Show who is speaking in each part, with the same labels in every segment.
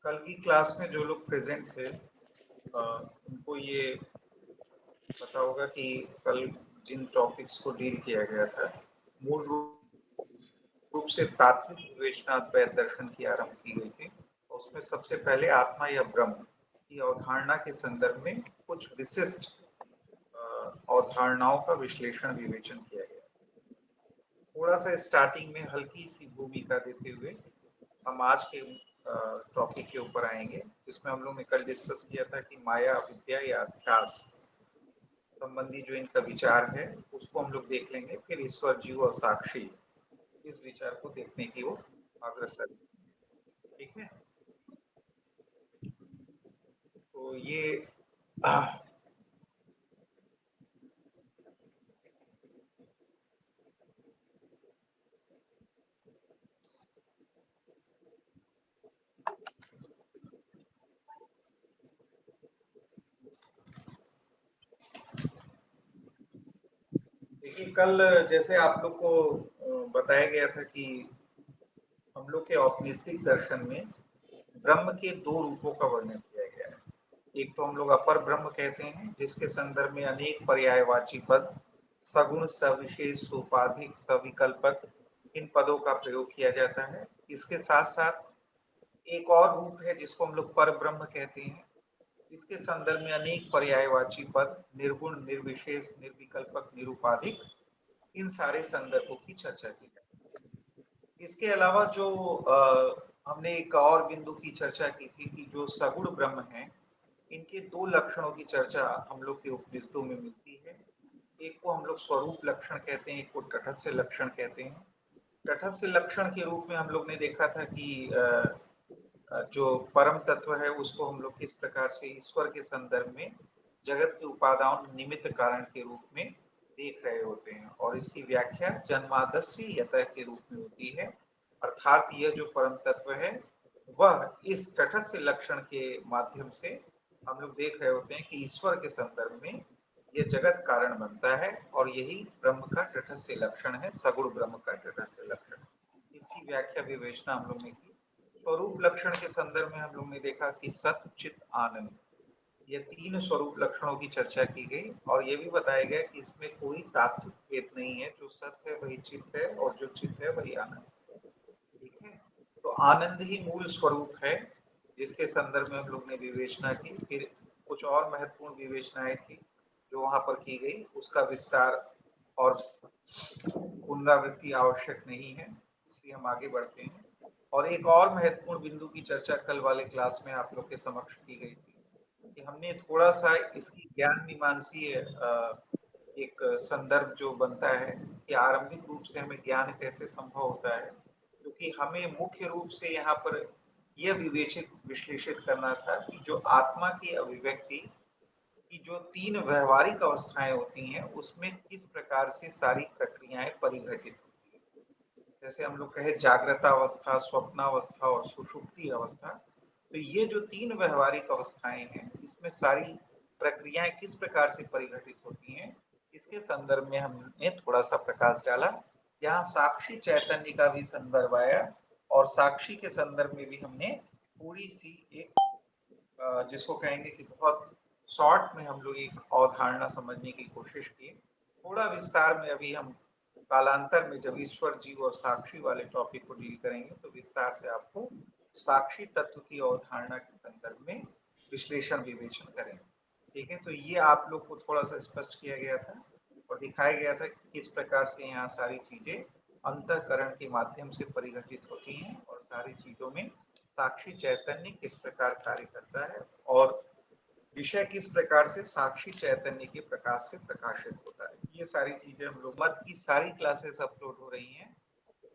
Speaker 1: कल की क्लास में जो लोग प्रेजेंट थे उनको ये पता होगा कि कल जिन टॉपिक्स को डील किया गया था मूल रूप से तात्विक विवेचनाद्वैत दर्शन की आरंभ की गई थी। उसमें सबसे पहले आत्मा या ब्रह्म की अवधारणा के संदर्भ में कुछ विशिष्ट अवधारणाओं का विश्लेषण विवेचन किया गया। थोड़ा सा स्टार्टिंग में हल्की सी भूमिका देते हुए हम आज के टॉपिक के ऊपर आएंगे, जिसमें हम लोग ने कल डिस्कस किया था कि माया अविद्या या अध्यास संबंधी जो इनका विचार है उसको हम लोग देख लेंगे। फिर ईश्वर, जीव और साक्षी, इस विचार को देखने की ओर अग्रसर। ठीक है, तो ये देखिए, कल जैसे आप लोग को बताया गया था कि हम लोग के औपनिषदिक दर्शन में ब्रह्म के दो रूपों का वर्णन किया गया है। एक तो हम लोग अपर ब्रह्म कहते हैं, जिसके संदर्भ में अनेक पर्यायवाची पद, सगुण, सविशेष, सोपाधिक, सविकल्पक, इन पदों का प्रयोग किया जाता है। इसके साथ साथ एक और रूप है जिसको हम लोग पर ब्रह्म कहते हैं। इसके संदर्भ में अनेक पर्यायवाची पद, निर्गुण, निर्विशेष, निर्विकल्पक, निरुपाधिक, इन सारे संदर्भों की चर्चा की जाए। इसके अलावा जो हमने एक और बिंदु की चर्चा की थी कि जो सगुण ब्रह्म है, इनके दो लक्षणों की चर्चा हम लोग के उपनिषदों में मिलती है। एक को हम लोग स्वरूप लक्षण कहते हैं, एक को तटस्थ लक्षण कहते हैं। तटस्थ लक्षण के रूप में हम लोग ने देखा था कि जो परम तत्व है उसको हम लोग किस प्रकार से ईश्वर के संदर्भ में जगत के उपादान निमित्त कारण के रूप में देख रहे होते हैं, और इसकी व्याख्या जन्मादस्य यतः के रूप में होती है। अर्थात यह जो परम तत्व है वह इस तटस्थ लक्षण के माध्यम से हम लोग देख रहे होते हैं कि ईश्वर के संदर्भ में यह जगत कारण बनता है, और यही ब्रह्म का तटस्थ लक्षण है, सगुण ब्रह्म का तटस्थ लक्षण। इसकी व्याख्या विवेचना हम लोग ने की। स्वरूप लक्षण के संदर्भ में हम लोग ने देखा कि सत, चित, आनंद, ये तीन स्वरूप लक्षणों की चर्चा की गई, और ये भी बताया गया कि इसमें कोई तात्विक भेद नहीं है। जो सत्य है वही चित्त है, और जो चित्त है वही आनंद है। ठीक है, तो आनंद ही मूल स्वरूप है, जिसके संदर्भ में हम लोग ने विवेचना की। फिर कुछ और महत्वपूर्ण विवेचनाएं थी जो वहां पर की गई, उसका विस्तार और पुनरावृत्ति आवश्यक नहीं है, इसलिए हम आगे बढ़ते हैं। और एक और महत्वपूर्ण बिंदु की चर्चा कल वाले क्लास में आप लोग के समक्ष की गई थी कि हमने थोड़ा सा इसकी ज्ञान मीमांसीय एक संदर्भ जो बनता है कि आरंभिक रूप से हमें ज्ञान कैसे संभव होता है, क्योंकि हमें मुख्य रूप से यहाँ पर यह विवेचित विश्लेषित करना था कि जो आत्मा की अभिव्यक्ति की जो तीन व्यवहारिक अवस्थाएं होती हैं उसमें किस प्रकार से सारी प्रक्रियाएं परिघटित होती हैं। जैसे हम लोग कहे जागृत अवस्था, स्वप्नावस्था और सुषुप्ति अवस्था, तो ये जो तीन व्यवहारिक अवस्थाएं हैं इसमें सारी प्रक्रियाएं किस प्रकार से परिघटित होती हैं, इसके संदर्भ में हमने थोड़ा सा प्रकाश डाला। यहाँ साक्षी चैतन्य का भी संदर्भ आया, और साक्षी के संदर्भ में भी हमने थोड़ी सी एक जिसको कहेंगे कि बहुत शॉर्ट में हम लोग एक अवधारणा समझने की कोशिश की। थोड़ा विस्तार में अभी हम कालांतर में जब ईश्वर, जीव और साक्षी वाले टॉपिक को डील करेंगे तो विस्तार से आपको साक्षी तत्व की अवधारणा के संदर्भ में विश्लेषण विवेचन करेंगे। ठीक है, तो ये आप लोग को थोड़ा सा स्पष्ट किया गया था और दिखाया गया था कि किस प्रकार से यहाँ सारी चीजें अंतःकरण के माध्यम से परिघटित होती हैं, और सारी चीजों में साक्षी चैतन्य किस प्रकार कार्य करता है, और विषय किस प्रकार से साक्षी चैतन्य के प्रकाश से प्रकाशित होता है। ये सारी चीजें हम लोग मत की सारी क्लासेस अपलोड हो रही हैं,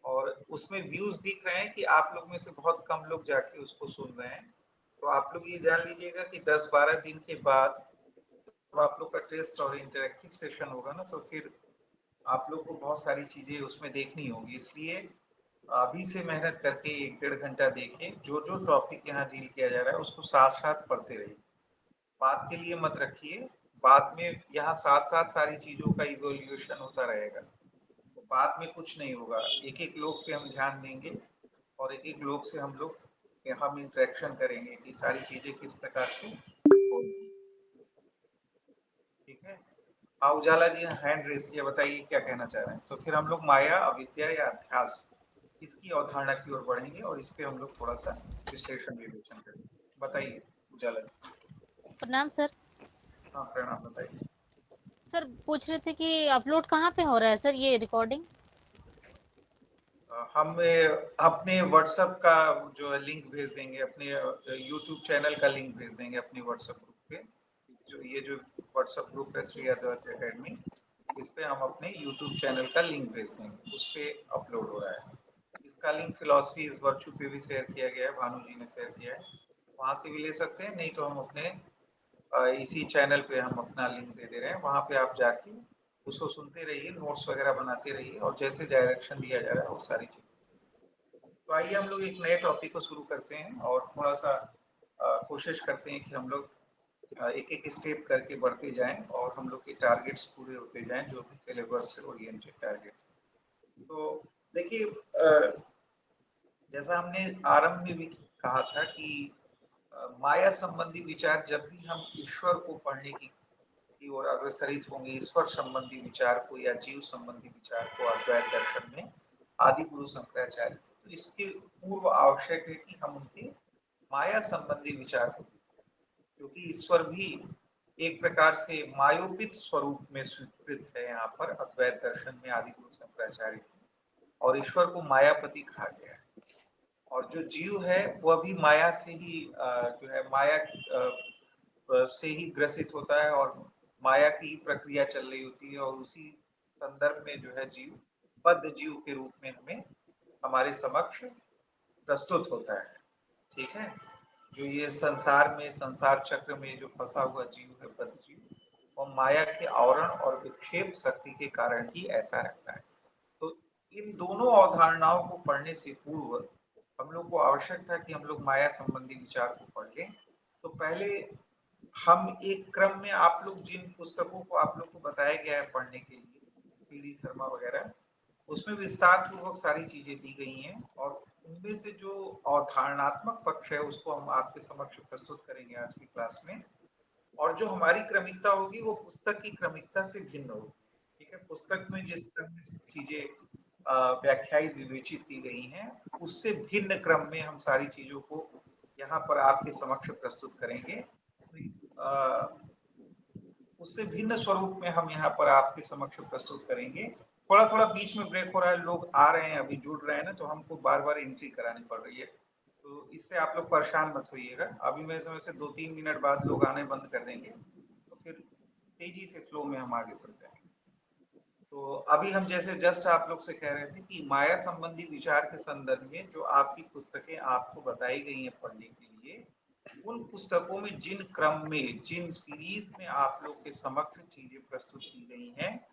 Speaker 1: और उसमें व्यूज दिख रहे हैं कि आप लोग में से बहुत कम लोग जाके उसको सुन रहे हैं। तो आप लोग ये जान लीजिएगा कि 10-12 दिन के बाद जब आप लोग का टेस्ट और इंटरेक्टिव सेशन होगा ना, तो फिर आप लोग को बहुत सारी चीजें उसमें देखनी होगी। इसलिए अभी से मेहनत करके 1-1.5 घंटा देके जो जो टॉपिक यहाँ डील किया जा रहा है उसको साथ साथ पढ़ते रहिए। बात के लिए मत रखिए, बाद में यहाँ साथ साथ सारी चीजों का इवोल्यूशन होता रहेगा, तो बाद में कुछ नहीं होगा। एक एक लोग पे हम ध्यान देंगे, और एक एक लोग से हम लोग कि हम इंटरेक्शन करेंगे कि सारी चीजें किस प्रकार से होंगी। ठीक है। हाँ उजाला जी, हैंड रेस किया, बताइए क्या कहना चाह रहे हैं। तो फिर हम लोग माया, अविद्या या अध्यास, इसकी अवधारणा की ओर बढ़ेंगे और इस पे हम लोग थोड़ा सा विश्लेषण विवेचन करेंगे। बताइए उजाला जी।
Speaker 2: प्रणाम सर।
Speaker 1: हाँ प्रणाम, बताइए।
Speaker 2: सर पूछ रहे थे कि अपलोड कहाँ पे हो रहा है सर ये रिकॉर्डिंग?
Speaker 1: हम अपने व्हाट्सएप का जो है लिंक भेज देंगे, अपने यूट्यूब चैनल का लिंक भेज देंगे अपने व्हाट्सएप ग्रुप पे। जो व्हाट्सएप ग्रुप है श्री अद्वैत एकेडमी, इस पे हम अपने यूट्यूब चैनल का लिंक भेज देंगे, उस पे अपलोड हो रहा है। इसका लिंक फिलॉसफी इस वर्चू पे भी शेयर किया गया है, भानु जी ने शेयर किया है, वहां से भी ले सकते हैं। नहीं तो हम अपने इसी चैनल पे हम अपना लिंक दे दे रहे हैं, वहां पे आप जाके उसको सुनते रहिए, नोट्स वगैरह बनाते रहिए और जैसे डायरेक्शन दिया जा रहा है वो सारी चीजें। तो आइए हम लोग एक नए टॉपिक को शुरू करते हैं और थोड़ा सा कोशिश करते हैं कि हम लोग एक एक स्टेप करके बढ़ते जाएं और हम लोग के टारगेट्स पूरे होते जाएं, जो भी सिलेबस से ओरिएंटेड टारगेट। तो देखिए, जैसा हमने आरंभ में भी कहा था कि माया संबंधी विचार, जब भी हम ईश्वर को पढ़ने की ओर अग्रसरित होंगे, ईश्वर संबंधी विचार को या जीव संबंधी विचार को अद्वैत दर्शन में आदि गुरु शंकराचार्य, तो इसके पूर्व आवश्यक है कि हम उनके माया संबंधी विचार को, क्योंकि ईश्वर भी एक प्रकार से मायोपित स्वरूप में स्वीकृत है यहाँ पर अद्वैत दर्शन में आदि गुरु शंकराचार्य, और ईश्वर को मायापति कहा गया है। और जो जीव है वह भी माया से ही जो है माया से ही ग्रसित होता है और माया की ही प्रक्रिया चल रही होती है, और उसी संदर्भ में जो है जीव बद्ध जीव के रूप में हमें हमारे समक्ष प्रस्तुत होता है। ठीक है। जो ये संसार में, संसार चक्र में जो फंसा हुआ जीव है, बद्ध जीव, और माया के आवरण और विक्षेप शक्ति के कारण ही ऐसा रहता है। तो इन दोनों अवधारणाओं को पढ़ने से पूर्व हम लोग को आवश्यक था कि हम लोग माया संबंधी विचार को पढ़ लें। तो पहले हम एक क्रम में, आप लोग जिन पुस्तकों को आप लोग को बताया गया है पढ़ने के लिए, सीडी शर्मा वगैरह, उसमें विस्तार पूर्वक सारी चीजें दी गई हैं, और उनमें से जो अवधारणात्मक पक्ष है उसको हम आपके समक्ष प्रस्तुत करेंगे आज की क्लास में। और जो हमारी क्रमिकता होगी वो पुस्तक की क्रमिकता से भिन्न होगी। ठीक है। पुस्तक में जिस क्रम में चीजें व्याख्यायित विवेचित की गई हैं, उससे भिन्न क्रम में हम सारी चीजों को यहाँ पर आपके समक्ष प्रस्तुत करेंगे। उससे भिन्न स्वरूप में हम यहाँ पर आपके समक्ष प्रस्तुत करेंगे। थोड़ा थोड़ा बीच में ब्रेक हो रहा है, लोग आ रहे हैं, अभी जुड़ रहे हैं ना, तो हमको बार बार एंट्री करानी पड़ रही है, तो इससे आप लोग परेशान मत होइएगा। अभी मेरे समय से 2-3 मिनट बाद लोग आने बंद कर देंगे, तो फिर तेजी से फ्लो में हम आगे बढ़ जाएंगे। तो अभी हम जैसे जस्ट आप लोग से कह रहे थे कि माया संबंधी विचार के संदर्भ में जो आपकी पुस्तकें आपको बताई गई हैं पढ़ने के लिए, उन पुस्तकों में जिन क्रम में, जिन सीरीज में आप लोग के समक्ष चीजें प्रस्तुत की गई हैं,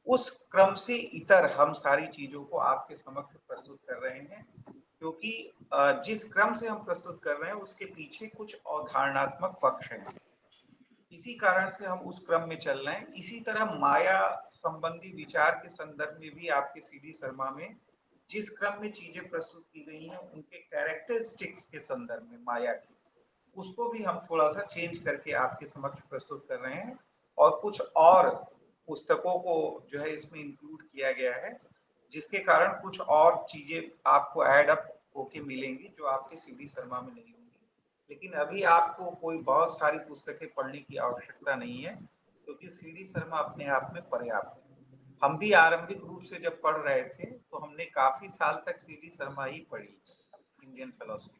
Speaker 1: उस क्रम से इतर हम सारी चीजों को आपके समक्ष प्रस्तुत कर रहे हैं, क्योंकि जिस क्रम से हम प्रस्तुत कर रहे हैं उसके पीछे कुछ अवधारणात्मक पक्ष हैं, इसी कारण से हम उस क्रम में चल रहे हैं। इसी तरह माया संबंधी विचार के संदर्भ में भी आपके सीडी शर्मा में जिस क्रम में चीजें प्रस्तुत की गई हैं, उनके कैरेक्टरिस्टिक्स के संदर्भ में माया की, उसको भी हम थोड़ा सा चेंज करके आपके समक्ष प्रस्तुत कर रहे हैं, और कुछ और पुस्तकों को जो है इसमें इंक्लूड किया गया है, जिसके कारण कुछ और चीजें आपको ऐड अप होके मिलेंगी जो आपके सीडी शर्मा में नहीं होंगी। लेकिन अभी आपको कोई बहुत सारी पुस्तकें पढ़ने की आवश्यकता नहीं है, क्योंकि सीडी शर्मा अपने आप में पर्याप्त है। हम भी आरंभिक रूप से जब पढ़ रहे थे तो हमने काफी साल तक सीडी शर्मा ही पढ़ी, इंडियन फिलोसफी।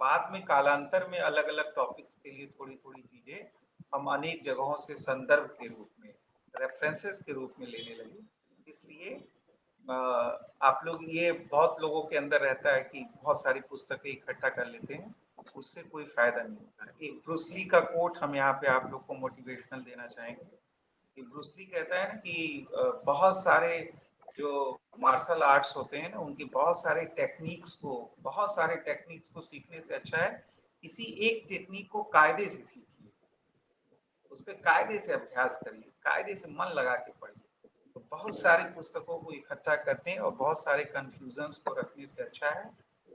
Speaker 1: बाद में कालांतर में अलग अलग टॉपिक्स के लिए थोड़ी थोड़ी चीजें हम अनेक जगहों से संदर्भ के रूप में, रेफरेंसेस के रूप में लेने लगे। इसलिए आप लोग, ये बहुत लोगों के अंदर रहता है कि बहुत सारी पुस्तकें इकट्ठा कर लेते हैं, उससे कोई फायदा नहीं होता है। एक ब्रूस ली का कोट हम यहाँ पे आप लोग को मोटिवेशनल देना चाहेंगे कि ब्रूस ली कहता है ना कि बहुत सारे जो मार्शल आर्ट्स होते हैं ना, उनके बहुत सारे टेक्निक्स को सीखने से अच्छा है किसी एक टेक्निक को कायदे से सीखिए, उस पर कायदे से अभ्यास करिए, कायदे से मन लगा के पढ़िए। तो बहुत सारी पुस्तकों को इकट्ठा करने और बहुत सारे कंफ्यूजन्स को रखने से अच्छा है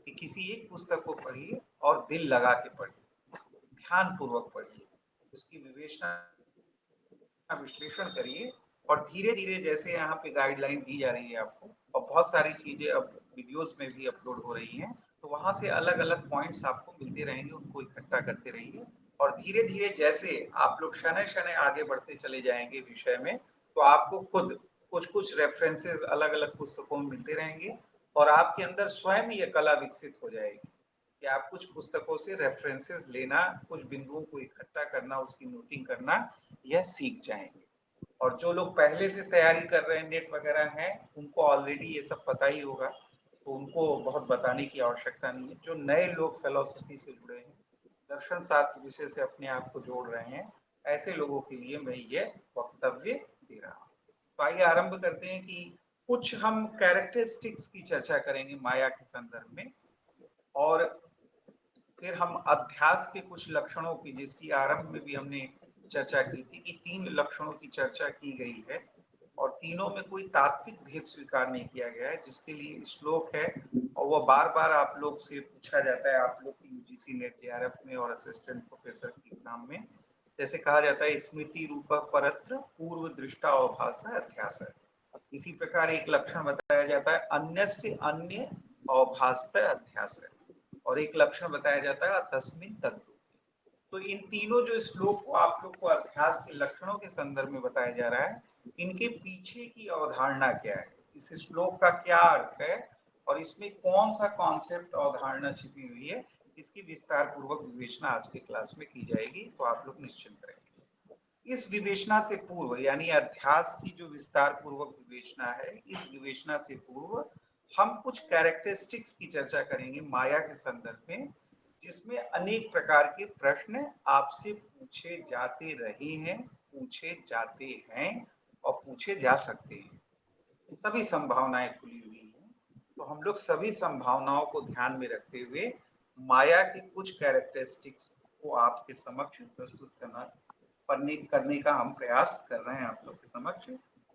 Speaker 1: कि किसी एक पुस्तक को पढ़िए और दिल लगा के पढ़िए, ध्यान पूर्वक पढ़िए, उसकी विवेचना विश्लेषण करिए और धीरे-धीरे जैसे यहाँ पे गाइडलाइन दी जा रही है आपको और बहुत सारी चीजें अब वीडियोस में भी अपलोड हो रही हैं, तो वहाँ से अलग-अलग पॉइंट्स आपको मिलते रहेंगे, उनको इकट्ठा करते रहिए और धीरे-धीरे जैसे आप लोग शनय-शनय आगे बढ़ते चले जाएंगे विषय में, तो आपको खुद कुछ-कुछ रेफरेंसेस अलग-अलग पुस्तकों में मिलते रहेंगे और आपके अंदर स्वयं ये कला विकसित हो जाएगी कि आप कुछ पुस्तकों से रेफरेंसेस लेना, कुछ बिंदुओं को इकट्ठा करना, उसकी नोटिंग करना, यह सीख जाएंगे। और जो लोग पहले से तैयारी कर रहे हैं, नेट वगैरह हैं, उनको ऑलरेडी ये सब पता ही होगा, तो उनको बहुत बताने की आवश्यकता नहीं है। जो नए लोग फिलॉसफी से जुड़े हैं, दर्शन शास्त्र विषय से अपने आप को जोड़ रहे हैं, ऐसे लोगों के लिए मैं ये वक्तव्य दे रहा हूँ। तो आइए आरंभ करते हैं कि कुछ हम कैरेक्टरिस्टिक्स की चर्चा करेंगे माया के संदर्भ में और फिर हम अध्यास के कुछ लक्षणों की, जिसकी आरंभ में भी हमने चर्चा की थी कि 3 लक्षणों की चर्चा की गई है और तीनों में कोई तात्विक भेद स्वीकार नहीं किया गया है, जिसके लिए श्लोक है और वह बार-बार आप लोग से पूछा जाता है, आप लोग की यूजीसी नेट जेआरएफ में और असिस्टेंट प्रोफेसर के एग्जाम में। जैसे कहा जाता है स्मृति रूप परत्र पूर्व दृष्टा अवभास अध्यास। इसी प्रकार एक लक्षण बताया जाता है अन्यस्य अन्य अवभासत अध्यास और एक लक्षण बताया जाता है तस्मिन तत्व। तो इन तीनों जो श्लोक को आप लोग को अभ्यास के लक्षणों के संदर्भ में बताया जा रहा है, इनके पीछे की अवधारणा क्या है, इस श्लोक का क्या अर्थ है और इसमें कौन सा कॉन्सेप्ट अवधारणा छिपी हुई है, इसकी विस्तार पूर्वक विवेचना आज के क्लास में की जाएगी। तो आप लोग निश्चिंत रहें। इस विवेचना से पूर्व यानी अध्यास की जो विस्तार पूर्वक विवेचना है, इस विवेचना से पूर्व हम कुछ कैरेक्टरिस्टिक्स की चर्चा करेंगे माया के संदर्भ में, जिसमें अनेक प्रकार के प्रश्न आपसे पूछे जाते रहे हैं, पूछे जाते हैं और पूछे जा सकते हैं। सभी संभावनाएं खुली हुई हैं, तो हम लोग सभी संभावनाओं को ध्यान में रखते हुए माया के कुछ कैरेक्टरिस्टिक्स को आपके समक्ष प्रस्तुत करने का हम प्रयास कर रहे हैं आप लोग के समक्ष।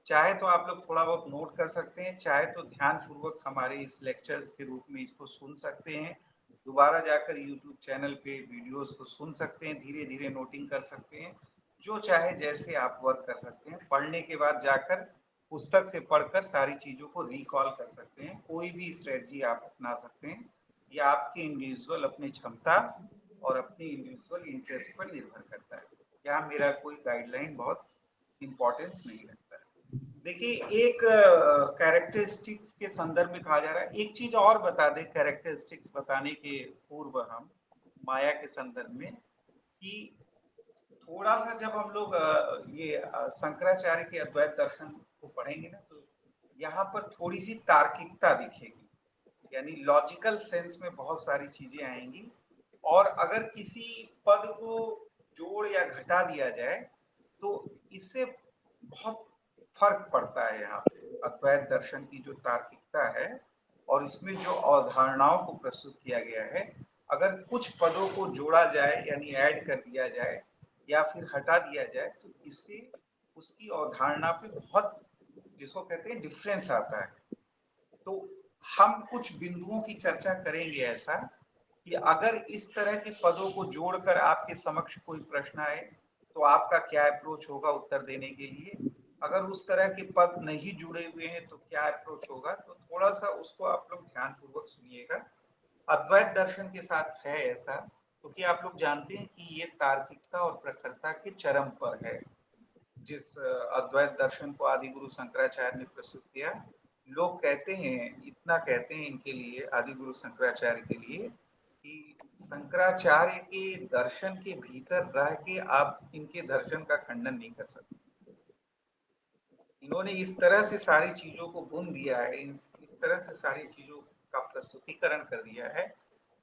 Speaker 1: चाहे तो आप लोग थोड़ा बहुत नोट कर सकते हैं, चाहे तो ध्यान पूर्वक हमारे इस लेक्चर्स के रूप में इसको सुन सकते हैं, दोबारा जाकर यूट्यूब चैनल पे वीडियोस को सुन सकते हैं, धीरे धीरे नोटिंग कर सकते हैं, जो चाहे जैसे आप वर्क कर सकते हैं। पढ़ने के बाद जाकर पुस्तक से पढ़कर सारी चीज़ों को रिकॉल कर सकते हैं, कोई भी स्ट्रेटजी आप अपना सकते हैं। ये आपके इंडिविजुअल अपनी क्षमता और अपनी इंडिविजुअल इंटरेस्ट पर निर्भर करता है। यहाँ मेरा कोई गाइडलाइन बहुत इम्पोर्टेंस नहीं रखता है। देखिए एक कैरेक्टरिस्टिक्स के संदर्भ में कहा जा रहा है, एक चीज और बता दें कैरेक्टरिस्टिक्स बताने के पूर्व हम माया के संदर्भ में, कि थोड़ा सा जब हम लोग ये शंकराचार्य के अद्वैत दर्शन को पढ़ेंगे ना, तो यहाँ पर थोड़ी सी तार्किकता दिखेगी, यानी लॉजिकल सेंस में बहुत सारी चीजें आएंगी और अगर किसी पद को जोड़ या घटा दिया जाए तो इससे बहुत फर्क पड़ता है। यहाँ पे अद्वैत दर्शन की जो तार्किकता है और इसमें जो अवधारणाओं को प्रस्तुत किया गया है, अगर कुछ पदों को जोड़ा जाए यानी ऐड कर दिया जाए या फिर हटा दिया जाए, तो इससे उसकी अवधारणा पे बहुत, जिसको कहते हैं, डिफरेंस आता है। तो हम कुछ बिंदुओं की चर्चा करेंगे ऐसा कि अगर इस तरह के पदों को जोड़कर आपके समक्ष कोई प्रश्न आए तो आपका क्या अप्रोच होगा उत्तर देने के लिए, अगर उस तरह के पद नहीं जुड़े हुए हैं तो क्या अप्रोच होगा। तो थोड़ा सा उसको आप लोग ध्यान पूर्वक सुनिएगा। अद्वैत दर्शन के साथ है ऐसा क्योंकि आप लोग जानते हैं कि ये तार्किकता और प्रखरता के चरम पर है। जिस अद्वैत दर्शन को आदि गुरु शंकराचार्य ने प्रस्तुत किया, लोग कहते हैं, इतना कहते हैं इनके लिए, आदि गुरु शंकराचार्य के लिए, कि शंकराचार्य के दर्शन के भीतर रह के आप इनके दर्शन का खंडन नहीं कर सकते। इन्होंने इस तरह से सारी चीजों को बुन दिया है, इस तरह से सारी चीजों का प्रस्तुतिकरण कर दिया है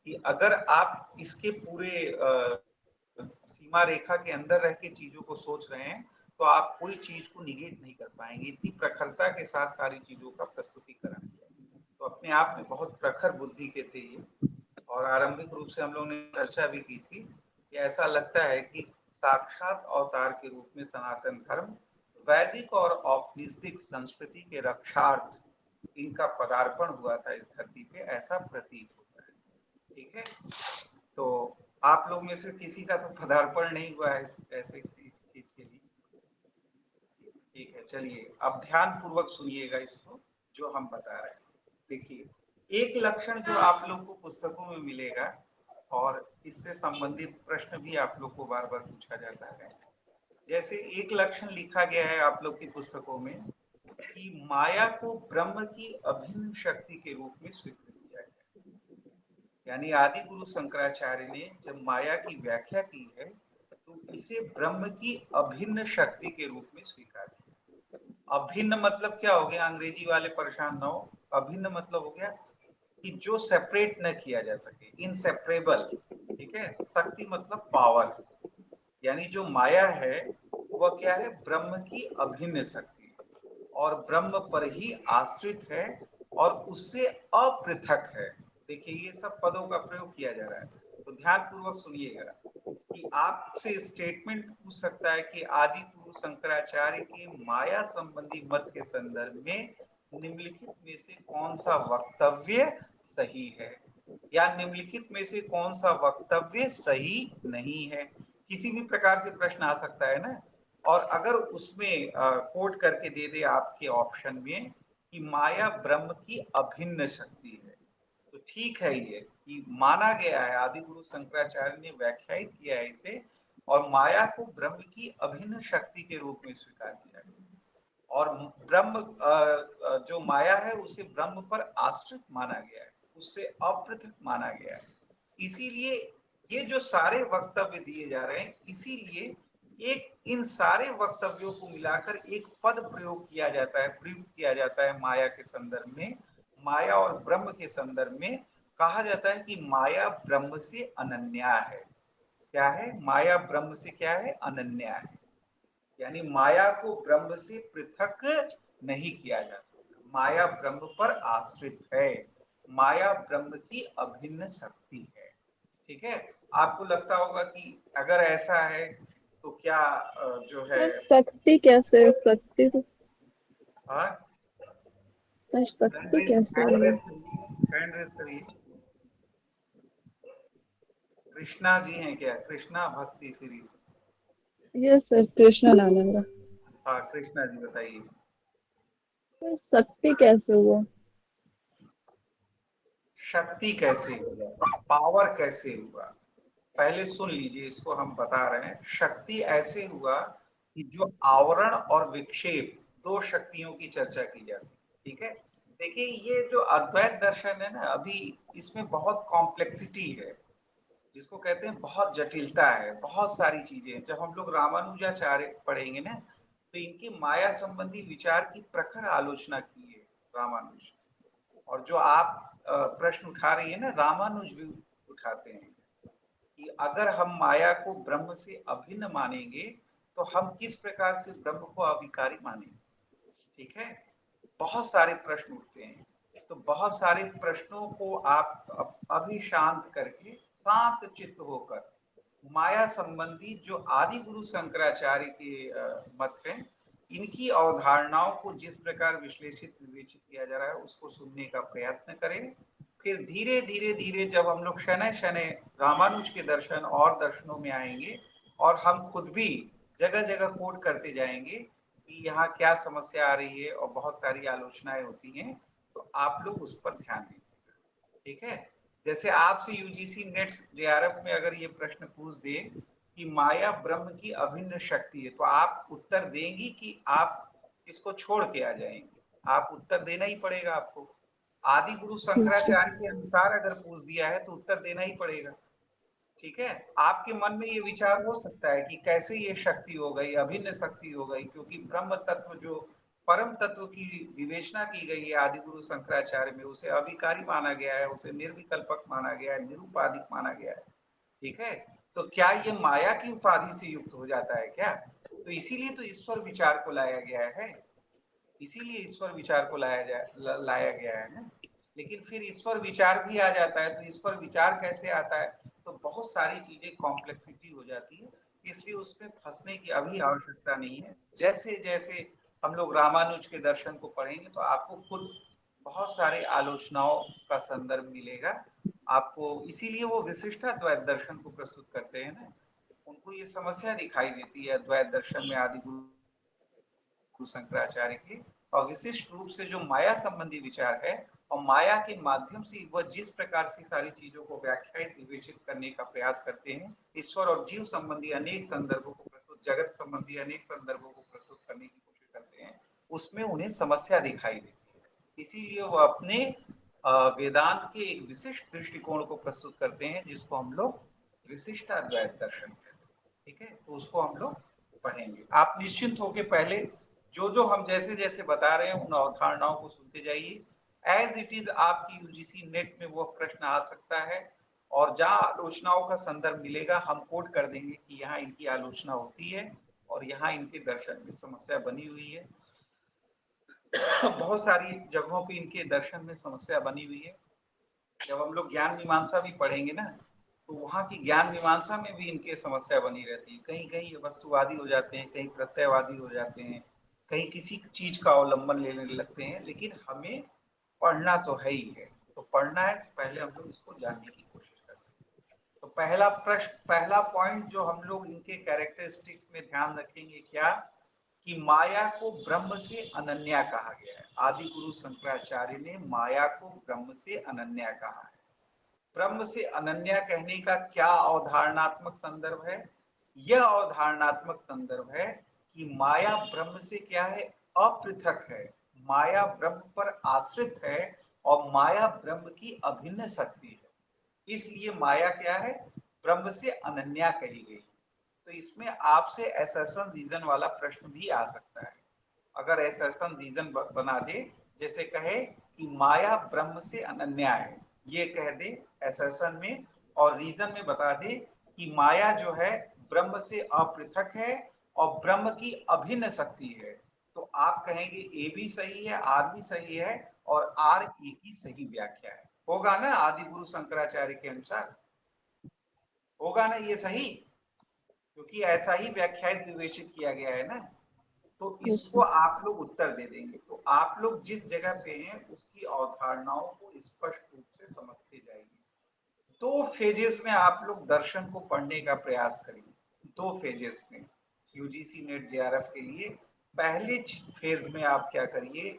Speaker 1: कि अगर आप इसके पूरे सीमा रेखा के अंदर रह के चीजों को सोच रहे हैं तो आप कोई चीज को निगेट नहीं कर पाएंगे। इतनी प्रखरता के साथ सारी चीजों का प्रस्तुतिकरण किया, तो अपने आप में बहुत प्रखर बुद्धि के थे ये। और आरंभिक रूप से हम लोगों ने चर्चा भी की थी कि ऐसा लगता है कि साक्षात अवतार के रूप में सनातन धर्म वैदिक और औपनिषदिक संस्कृति के रक्षार्थ इनका पदार्पण हुआ था इस धरती पे, ऐसा प्रतीत होता है। ठीक है, तो आप लोग में से किसी का तो पदार्पण नहीं हुआ है ऐसे इस चीज के लिए। ठीक है, चलिए अब ध्यान पूर्वक सुनिएगा इसको जो हम बता रहे हैं। देखिए, एक लक्षण जो आप लोग को पुस्तकों में मिलेगा और इससे संबंधित प्रश्न भी आप लोग को बार बार पूछा जाता है। जैसे एक लक्षण लिखा गया है आप लोग की पुस्तकों में कि माया को ब्रह्म की अभिन्न शक्ति के रूप में स्वीकृत किया गया। यानी आदि गुरु शंकराचार्य ने जब माया की व्याख्या की है तो इसे ब्रह्म की अभिन्न शक्ति के रूप में स्वीकार किया। अभिन्न मतलब क्या हो गया, अंग्रेजी वाले परेशान ना हो। अभिन्न मतलब हो गया कि जो सेपरेट न किया जा सके, इनसेपरेबल। ठीक है, शक्ति मतलब पावर, यानी जो माया है वह क्या है, ब्रह्म की अभिन्न शक्ति है और ब्रह्म पर ही आश्रित है और उससे अपृथक है। देखिए, ये सब पदों का प्रयोग किया जा रहा है, तो ध्यान पूर्वक सुनिएगा कि आपसे स्टेटमेंट पूछ सकता है कि आदि गुरु शंकराचार्य के माया संबंधी मत के संदर्भ में निम्नलिखित में से कौन सा वक्तव्य सही है, या निम्नलिखित में से कौन सा वक्तव्य सही नहीं है। किसी भी प्रकार से प्रश्न आ सकता है ना। और अगर उसमें कोट करके दे दे आपके ऑप्शन में कि माया ब्रह्म की अभिन्न शक्ति है, तो ठीक है, ये कि माना गया है, आदि गुरु शंकराचार्य ने व्याख्यायित किया है इसे, और माया को ब्रह्म की अभिन्न शक्ति के रूप में स्वीकार किया गया। और ब्रह्म जो माया है उसे ब्रह्म पर आश्रित माना गया है, उससे अपृथक माना गया है। इसीलिए ये जो सारे वक्तव्य दिए जा रहे हैं, इसीलिए एक इन सारे वक्तव्यों को मिलाकर एक पद प्रयोग किया जाता है, प्रयुक्त किया जाता है माया के संदर्भ में। माया और ब्रह्म के संदर्भ में कहा जाता है कि माया ब्रह्म से अनन्या है। क्या है, माया ब्रह्म से क्या है, अनन्या है। यानी माया को ब्रह्म से पृथक नहीं किया जा सकता, माया ब्रह्म पर आश्रित है, माया ब्रह्म की अभिन्न शक्ति है। ठीक है, आपको लगता होगा कि अगर ऐसा है तो क्या जो है,
Speaker 3: सर शक्ति कैसे, शक्ति तो
Speaker 1: हाँ,
Speaker 3: सर
Speaker 1: हैंड
Speaker 3: शक्ति
Speaker 1: रेस
Speaker 3: कैसे
Speaker 1: हैंड
Speaker 3: होगा?
Speaker 1: रेस करिए, हैंड रेस करिए। कृष्णा जी हैं क्या, कृष्णा भक्ति सीरीज?
Speaker 3: यस सर, कृष्णा नाम है मेरा।
Speaker 1: हाँ, कृष्णा जी बताइए।
Speaker 3: सर शक्ति कैसे हुआ?
Speaker 1: शक्ति कैसे हुआ, पावर कैसे हुआ, पहले सुन लीजिए, इसको हम बता रहे हैं। शक्ति ऐसे हुआ कि जो आवरण और विक्षेप, दो शक्तियों की चर्चा की जाती है। ठीक है, देखिए ये जो अद्वैत दर्शन है ना, अभी इसमें बहुत कॉम्प्लेक्सिटी है, जिसको कहते हैं बहुत जटिलता है, बहुत सारी चीजें। जब हम लोग रामानुजाचार्य पढ़ेंगे ना, तो इनकी माया संबंधी विचार की प्रखर आलोचना की है रामानुज। और जो आप प्रश्न उठा रही है ना, रामानुज भी उठाते हैं कि अगर हम माया को ब्रह्म से अभिन्न मानेंगे तो हम किस प्रकार से ब्रह्म को अविकारी मानेंगे। ठीक है, बहुत सारे प्रश्न उठते हैं, तो बहुत सारे प्रश्नों को आप अभी शांत करके शांत चित्त होकर माया संबंधी जो आदि गुरु शंकराचार्य के मत हैं, इनकी अवधारणाओं को जिस प्रकार विश्लेषित विवेचित किया जा रहा है उसको सुनने का प्रयत्न करें। फिर धीरे धीरे धीरे जब हम लोग शनै शनै रामानुज के दर्शन और दर्शनों में आएंगे और हम खुद भी जगह जगह कोट करते जाएंगे कि यहाँ क्या समस्या आ रही है और बहुत सारी आलोचनाएं होती हैं, तो आप लोग उस पर ध्यान दें। ठीक है, जैसे आपसे यूजीसी नेट्स जेआरएफ में अगर ये प्रश्न पूछ दे कि माया ब्रह्म की अभिन्न शक्ति है, तो आप उत्तर देंगी कि आप इसको छोड़ के आ जाएंगे? आप उत्तर देना ही पड़ेगा आपको। आदि गुरु
Speaker 3: ठीक है।
Speaker 1: शंकराचार्य के अनुसार अगर पूछ दिया है तो उत्तर देना ही पड़ेगा। ठीक है, आपके मन में ये विचार हो सकता है कि कैसे ये शक्ति हो गई, अभिन्न शक्ति हो गई, क्योंकि ब्रह्म तत्व जो परम तत्व की विवेचना की गई है आदि गुरु शंकराचार्य में, उसे अविकारी माना गया है, उसे निर्विकल्पक माना गया है, निरुपाधिक माना गया है। ठीक है, तो क्या ये माया की उपाधि से युक्त हो जाता है क्या? तो इसीलिए तो ईश्वर विचार को लाया गया है, इसीलिए ईश्वर विचार को लाया गया है ना। लेकिन फिर ईश्वर विचार भी आ जाता है, तो ईश्वर विचार कैसे आता है, तो बहुत सारी चीजें कॉम्प्लेक्सिटी हो जाती है। इसलिए उसमें फंसने की अभी आवश्यकता नहीं है। जैसे जैसे हम लोग रामानुज के दर्शन को पढ़ेंगे तो आपको खुद बहुत सारे आलोचनाओं का संदर्भ मिलेगा आपको, इसीलिए वो विशिष्टाद्वैत दर्शन को प्रस्तुत करते हैं ना। उनको ये समस्या दिखाई देती है अद्वैत दर्शन में आदि गुरु शंकराचार्य के, और विशिष्ट रूप से जो माया संबंधी विचार है और माया के माध्यम से वह जिस प्रकार से सारी चीजों को व्याख्यायित विवेचित करने का प्रयास करते हैं, ईश्वर और जीव संबंधी अनेक संदर्भों को प्रस्तुत, जगत संबंधी अनेक संदर्भों को प्रस्तुत करने की कोशिश करते हैं, उसमें उन्हें समस्या दिखाई देती है। इसीलिए वो अपने वेदांत के एक विशिष्ट दृष्टिकोण को प्रस्तुत करते हैं, जिसको हम लोग विशिष्टाद्वैत दर्शन कहते हैं। ठीक है, तो उसको हम लोग पढ़ेंगे। आप निश्चिंत होकर पहले जो हम जैसे जैसे बता रहे हैं उन अवधारणाओं को सुनते जाइए। एज इट इज आपकी यूजीसी नेट में वो प्रश्न आ सकता है, और जहां आलोचनाओं का संदर्भ मिलेगा हम कोट कर देंगे कि यहाँ इनकी आलोचना होती है और यहाँ इनके दर्शन में समस्या बनी हुई है। बहुत सारी जगहों पे इनके दर्शन में समस्या बनी हुई है। जब हम लोग ज्ञान मीमांसा भी पढ़ेंगे ना, तो वहाँ की ज्ञान मीमांसा में भी इनके समस्या बनी रहती है। कहीं कहीं ये वस्तुवादी हो जाते हैं, कहीं प्रत्ययवादी हो जाते हैं, कहीं किसी चीज का अवलंबन लेने लगते हैं, लेकिन हमें पढ़ना तो है ही है। तो पढ़ना है, पहले हम लोग इसको जानने की कोशिश करते हैं। तो पहला प्रश्न, पहला पॉइंट जो हम लोग इनके कैरेक्टरिस्टिक्स में ध्यान रखेंगे क्या, कि माया को ब्रह्म से अनन्या कहा गया है। आदि गुरु शंकराचार्य ने माया को ब्रह्म से अनन्या कहा है। ब्रह्म से अनन्या कहने का क्या अवधारणात्मक संदर्भ है? यह अवधारणात्मक संदर्भ है कि माया ब्रह्म से क्या है, अपृथक है। माया ब्रह्म पर आश्रित है और माया ब्रह्म की अभिन्न शक्ति है। इसलिए माया क्या है, ब्रह्म से अनन्या कही गई। तो इसमें आपसे एसर्शन रीजन वाला प्रश्न भी आ सकता है। अगर एसर्शन रीजन बना दे, जैसे कहे कि माया ब्रह्म से अनन्या है, ये कह दे एसर्शन में, और रीजन में बता दे कि माया जो है ब्रह्म से अपृथक है और ब्रह्म की अभिन्न शक्ति है, तो आप कहेंगे ए भी सही है, आर भी सही है, और आर ए की सही व्याख्या है। होगा ना आदि गुरु शंकराचार्य के अनुसार? होगा ना ये सही? क्योंकि ऐसा ही व्याख्यायित विवेचित किया गया है ना। तो इसको आप लोग उत्तर दे देंगे। तो आप लोग जिस जगह पे हैं उसकी अवधारणाओं को स्पष्ट रूप से समझते जाइए। दो फेजेस में आप लोग दर्शन को पढ़ने का प्रयास करिए। दो फेजेस में यूजीसी नेट जेआरएफ के लिए पहले फेज में आप क्या करिए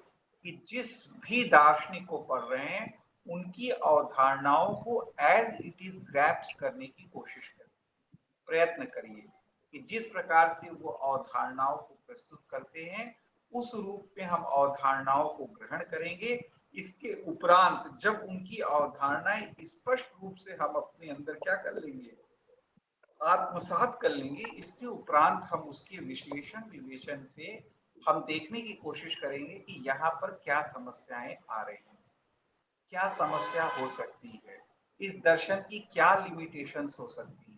Speaker 1: कि जिस भी दार्शनिक को पढ़ रहे हैं उनकी अवधारणाओं को एज इट इज ग्रैप्स करने की कोशिश करिए, प्रयत्न करिए कि जिस प्रकार से वो अवधारणाओं को प्रस्तुत करते हैं उस रूप में हम अवधारणाओं को ग्रहण करेंगे। इसके उपरांत जब उनकी अवधारणाएं स्पष्ट रूप से हम अपने अंदर क्या कर लेंगे, आत्मसात कर लेंगे, इसके उपरांत हम उसके विश्लेषण विवेचन से हम देखने की कोशिश करेंगे कि यहाँ पर क्या समस्याएं आ रही हैं, क्या समस्या हो सकती है, इस दर्शन की क्या लिमिटेशंस हो सकती है।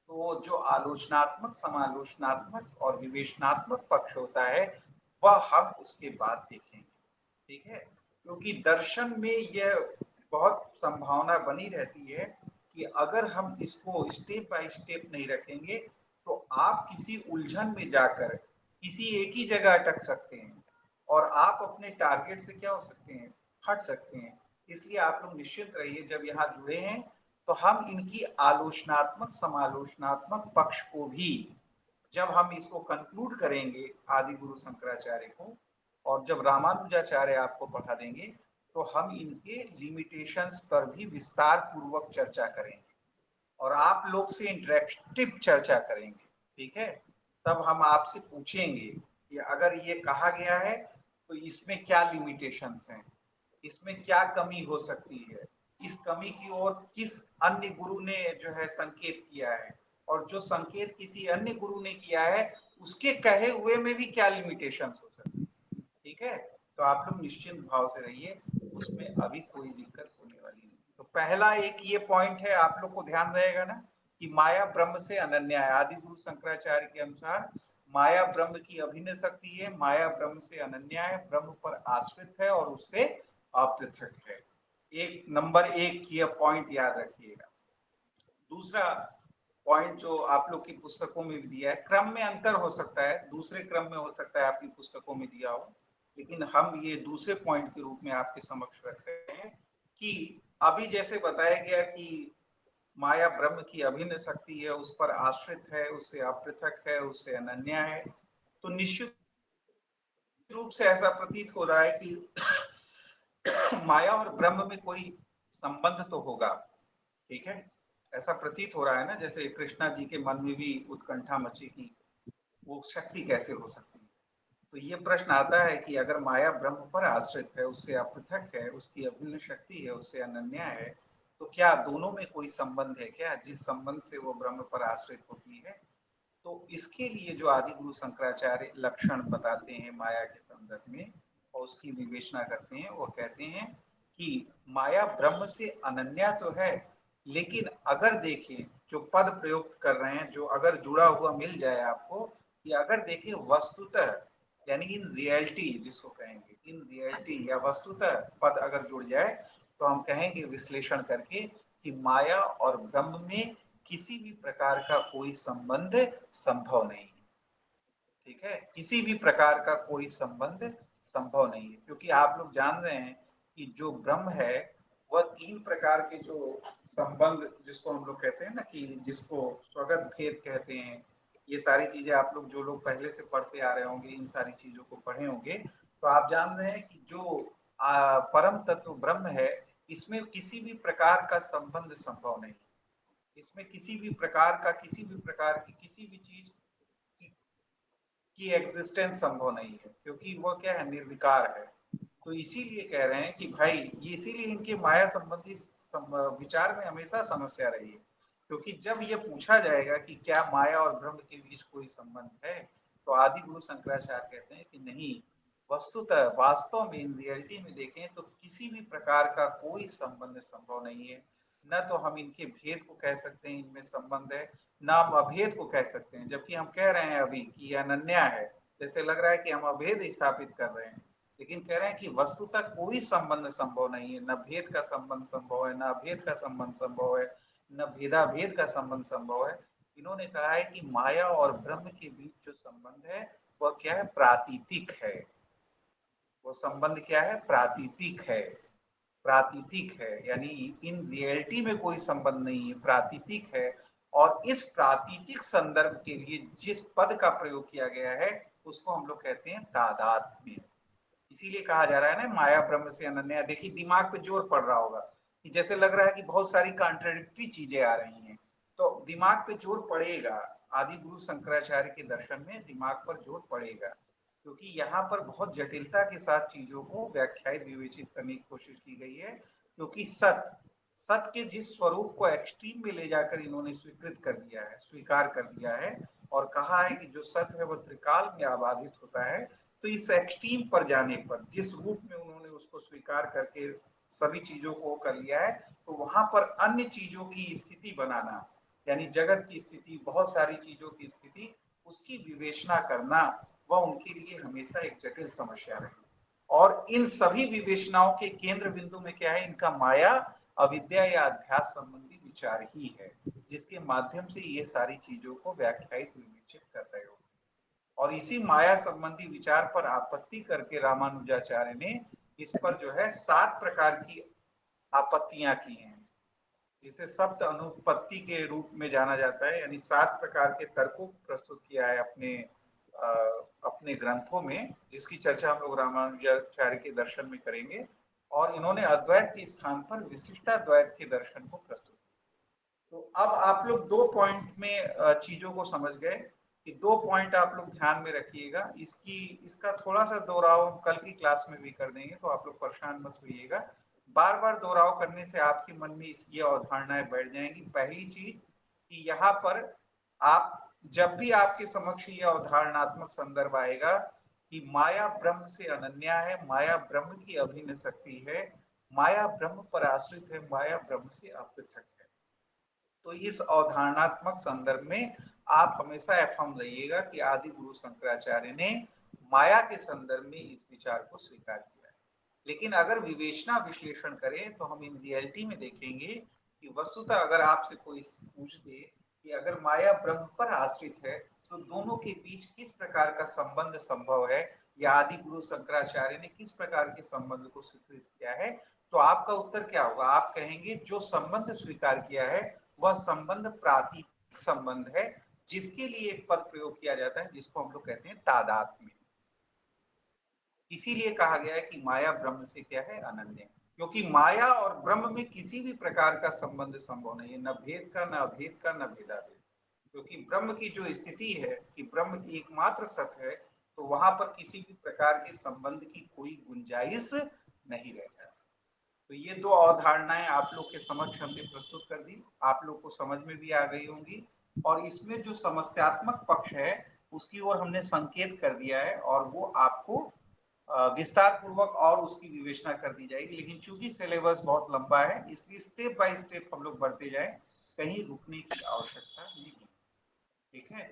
Speaker 1: तो जो आलोचनात्मक, समालोचनात्मक और विवेचनात्मक पक्ष होता है वह हम उसके बाद देखेंगे। ठीक है, क्योंकि दर्शन में यह बहुत संभावना बनी रहती है कि अगर हम इसको स्टेप बाय स्टेप नहीं रखेंगे तो आप किसी उलझन में जाकर किसी एक ही जगह अटक सकते हैं और आप अपने टारगेट से क्या हो सकते हैं, हट सकते हैं। इसलिए आप लोग निश्चिंत रहिए, जब यहाँ जुड़े हैं तो हम इनकी आलोचनात्मक समालोचनात्मक पक्ष को भी जब हम इसको कंक्लूड करेंगे आदि गुरु शंकराचार्य को, और जब रामानुजाचार्य आपको पढ़ा देंगे तो हम इनके लिमिटेशंस पर भी विस्तार पूर्वक चर्चा करेंगे और आप लोग से इंटरेक्टिव चर्चा करेंगे। ठीक है, तब हम आपसे पूछेंगे कि अगर ये कहा गया है तो इसमें क्या लिमिटेशंस हैं, इसमें क्या कमी हो सकती है, इस कमी की ओर किस अन्य गुरु ने जो है संकेत किया है, और जो संकेत किसी अन्य गुरु ने किया है उसके कहे हुए में भी क्या लिमिटेशंस हो सकती है। ठीक है, तो आप लोग निश्चिंत भाव से रहिए, उसमें अभी कोई दिक्कत होने वाली नहीं। तो पहला एक ये पॉइंट है, आप लोग को ध्यान रहेगा ना कि माया ब्रह्म से अनन्या है। आदि गुरु शंकराचार्य के अनुसार माया ब्रह्म की अभिन्न शक्ति है, माया ब्रह्म से अनन्या है, ब्रह्म पर आश्रित है और उससे अपृथक है। एक नंबर एक ये पॉइंट याद रखिएगा। दूसरा पॉइंट जो आप लोग की पुस्तकों में भी दिया है, क्रम में अंतर हो सकता है, दूसरे क्रम में हो सकता है आपकी पुस्तकों में दिया हो, लेकिन हम ये दूसरे पॉइंट के रूप में आपके समक्ष रख रहे हैं कि अभी जैसे बताया गया कि माया ब्रह्म की अभिन्न शक्ति है, उस पर आश्रित है, उससे अपृथक है, उससे अनन्य है, तो निश्चित रूप से ऐसा प्रतीत हो रहा है कि माया और ब्रह्म में कोई संबंध तो होगा। ठीक है, ऐसा प्रतीत हो रहा है ना, जैसे कृष्णा जी के मन में भी उत्कंठा मची कि वो शक्ति कैसे हो सकती है। तो ये प्रश्न आता है कि अगर माया ब्रह्म पर आश्रित है, उससे अपृथक है, उसकी अभिन्न शक्ति है, उससे अनन्य है, तो क्या दोनों में कोई संबंध है क्या, जिस संबंध से वो ब्रह्म पर आश्रित होती है। तो इसके लिए जो आदि गुरु शंकराचार्य लक्षण बताते हैं माया के संदर्भ में और उसकी विवेचना करते हैं, वो कहते हैं कि माया ब्रह्म से अनन्या तो है, लेकिन अगर देखें जो पद प्रयुक्त कर रहे हैं, जो अगर जुड़ा हुआ मिल जाए आपको, कि अगर देखें वस्तुतः, यानी इन रियलिटी जिसको कहेंगे, इन रियलिटी या वस्तुतः पद अगर जुड़ जाए, तो हम कहेंगे विश्लेषण करके कि माया और ब्रह्म में किसी भी प्रकार का कोई संबंध संभव नहीं है। ठीक है, किसी भी प्रकार का कोई संबंध संभव नहीं है, क्योंकि आप लोग जान रहे हैं कि जो ब्रह्म है वह तीन प्रकार के जो संबंध, जिसको हम लोग कहते हैं ना, कि जिसको स्वगत भेद कहते हैं, ये सारी चीजें आप लोग जो लोग पहले से पढ़ते आ रहे होंगे, इन सारी चीजों को पढ़े होंगे, तो आप जान रहे हैं कि जो परम तत्व ब्रह्म है, इसमें किसी भी प्रकार का संबंध संभव नहीं, इसमें किसी भी प्रकार का, किसी भी प्रकार की किसी भी चीज की एग्जिस्टेंस संभव नहीं है, क्योंकि वह क्या है, निर्विकार है। तो इसीलिए कह रहे हैं कि भाई ये, इसीलिए इनके माया संबंधी विचार में हमेशा समस्या रही है, क्योंकि जब ये पूछा जाएगा कि क्या माया और ब्रह्म के बीच कोई संबंध है, तो आदि गुरु शंकराचार्य कहते हैं कि नहीं, वस्तुतः वास्तव में इन रियलिटी में देखें तो किसी भी प्रकार का कोई संबंध संभव नहीं है। न तो हम इनके भेद को कह सकते हैं इनमें संबंध है, ना हम अभेद को कह सकते हैं, जबकि हम कह रहे हैं अभी कि अनन्या है, जैसे लग रहा है कि हम अभेद स्थापित कर रहे हैं, लेकिन कह रहे हैं कि वस्तुतः कोई संबंध संभव नहीं है, न भेद का संबंध संभव है, न अभेद का संबंध संभव है, न भेदाभेद का संबंध संभव है। इन्होंने कहा है कि माया और ब्रह्म के बीच जो संबंध है वह क्या है, प्रातीतिक है। वो संबंध क्या है, प्रातीतिक है। प्रातीतिक है, यानी इन रियलिटी में कोई संबंध नहीं है, प्रातीतिक है। और इस प्रातीतिक संदर्भ के लिए जिस पद का प्रयोग किया गया है, उसको हम लोग कहते हैं तादात्म्य। इसीलिए कहा जा रहा है ना माया ब्रह्म से अनन्या। देखिए दिमाग पे जोर पड़ रहा होगा कि जैसे लग रहा है कि बहुत सारी कॉन्ट्राडिक्टरी चीजें आ रही हैं, तो दिमाग पे जोर पड़ेगा। आदि गुरु शंकराचार्य के दर्शन में दिमाग पर जोर पड़ेगा, क्योंकि यहाँ पर बहुत जटिलता के साथ चीजों को व्याख्यायित विवेचित करने की कोशिश की गई है। क्योंकि सत के जिस स्वरूप को एक्सट्रीम में ले जाकर इन्होंने स्वीकृत कर दिया है, स्वीकार कर दिया है, और कहा है कि जो सत्य है वह त्रिकाल में आबादित होता है, तो इस एक्सट्रीम पर जाने पर, जिस रूप में उन्होंने उसको स्वीकार करके सभी चीजों को कर लिया है, तो वहां पर अन्य चीजों की स्थिति बनाना, यानी जगत की स्थिति, बहुत सारी चीजों की स्थिति, उसकी विवेचना करना, वह उनके लिए हमेशा एक जटिल समस्या रही। और इन सभी विवेचनाओं के केंद्र बिंदु में क्या है, इनका माया, अविद्या या अध्यास संबंधी विचार ही है, जिसके माध्यम से ये सारी चीजों को व्याख्यायित विवेचित कर रहे हो। और इसी माया संबंधी विचार पर आपत्ति करके रामानुजाचार्य ने इस पर जो है 7 प्रकार की आपत्तियां की हैं, जिसे सप्त अनुपत्ति के रूप में जाना जाता है, यानी 7 प्रकार के तर्कों को प्रस्तुत किया है अपने ग्रंथों में, जिसकी चर्चा हम लोग रामानुजाचार्य के दर्शन में करेंगे। और इन्होंने अद्वैत के स्थान पर विशिष्टाद्वैत के दर्शन को प्रस्तुत किया। तो अब आप लोग 2 पॉइंट में चीजों को समझ गए कि 2 पॉइंट आप लोग ध्यान में रखिएगा। इसका थोड़ा सा दोहराव हम कल की क्लास में भी कर देंगे, तो आप लोग परेशान मत होइएगा। बार बार दोहराव करने से आपके मन में ये अवधारणाएं बैठ जाएंगी। पहली चीज कि यहाँ पर आप, जब भी आपके समक्ष ये अवधारणात्मक संदर्भ आएगा कि माया ब्रह्म से अनन्या है, माया ब्रह्म की अभिन्न शक्ति है, माया ब्रह्म पर आश्रित है, माया ब्रह्म से अपृथक है, तो इस अवधारणात्मक संदर्भ में आप हमेशा एफर्म रहिएगा कि आदि गुरु शंकराचार्य ने माया के संदर्भ में इस विचार को स्वीकार किया है। लेकिन अगर विवेचना विश्लेषण करें तो हम इन रियलिटी में देखेंगे कि वस्तुतः अगर आपसे कोई पूछ दे कि अगर माया ब्रह्म पर आश्रित है तो दोनों के बीच किस प्रकार का संबंध संभव है, या आदि गुरु शंकराचार्य ने किस प्रकार के संबंध को स्वीकृत किया है, तो आपका उत्तर क्या होगा? आप कहेंगे जो संबंध स्वीकार किया है वह संबंध प्रातीक संबंध है, जिसके लिए एक पद प्रयोग किया जाता है जिसको हम लोग कहते हैं तादात्म्य। इसीलिए कहा गया है कि माया ब्रह्म से क्या है? अनन्य। क्योंकि माया और ब्रह्म में किसी भी प्रकार का संबंध संभव नहीं है, न भेद का, न अभेद का, न भेदाभेद। क्योंकि ब्रह्म की जो स्थिति है कि ब्रह्म की एकमात्र सत्य है, तो वहां पर किसी भी प्रकार के संबंध की कोई गुंजाइश नहीं रह जाती। तो ये दो अवधारणाएं आप लोग के समक्ष हमने प्रस्तुत कर दी, आप लोग को समझ में भी आ गई होंगी। और इसमें जो समस्यात्मक पक्ष है उसकी ओर हमने संकेत कर दिया है, और वो आपको विस्तार पूर्वक और उसकी विवेचना कर दी जाएगी। लेकिन चूंकि सिलेबस बहुत लंबा है, इसलिए स्टेप बाय स्टेप हम लोग बढ़ते जाए, कहीं रुकने की आवश्यकता नहीं। ठीक है,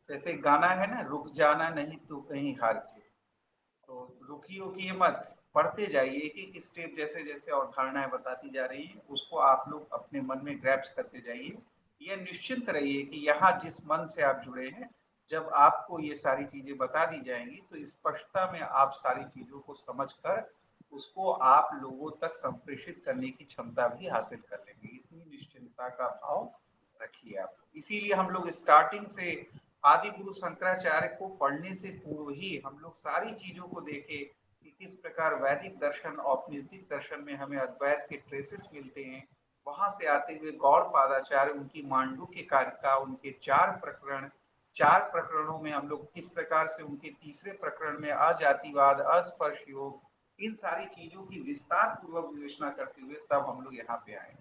Speaker 1: जैसे गाना है ना, रुक जाना नहीं तो कहीं हार के, तो रुकिए मत, पढ़ते जाइए, एक एक स्टेप जैसे जैसे अवधारणाएं बताती जा रही है उसको आप लोग अपने मन में ग्रैप्स करते जाइए। यह निश्चिंत रहिए कि यहाँ जिस मन से आप जुड़े हैं, जब आपको ये सारी चीजें बता दी जाएंगी तो स्पष्टता में आप सारी चीजों को समझकर उसको आप लोगों तक संप्रेषित करने की क्षमता भी हासिल कर लेंगे। इतनी निश्चिंतता का भाव रखिए आप। इसीलिए हम लोग स्टार्टिंग से आदि गुरु शंकराचार्य को पढ़ने से पूर्व ही हम लोग सारी चीजों को देखे कि किस प्रकार वैदिक दर्शन औपनिषदिक दर्शन में हमें अद्वैत के ट्रेसेस मिलते हैं। वहां से आते हुए गौड़पादाचार्य, उनकी मांडुक्य कारिका, उनके चार प्रकरणों में हम लोग किस प्रकार से उनके तीसरे प्रकरण में अजातिवाद, अस्पर्श योग, इन सारी चीजों की विस्तार पूर्वक विवेचना करते हुए तब हम लोग यहाँ पे आए।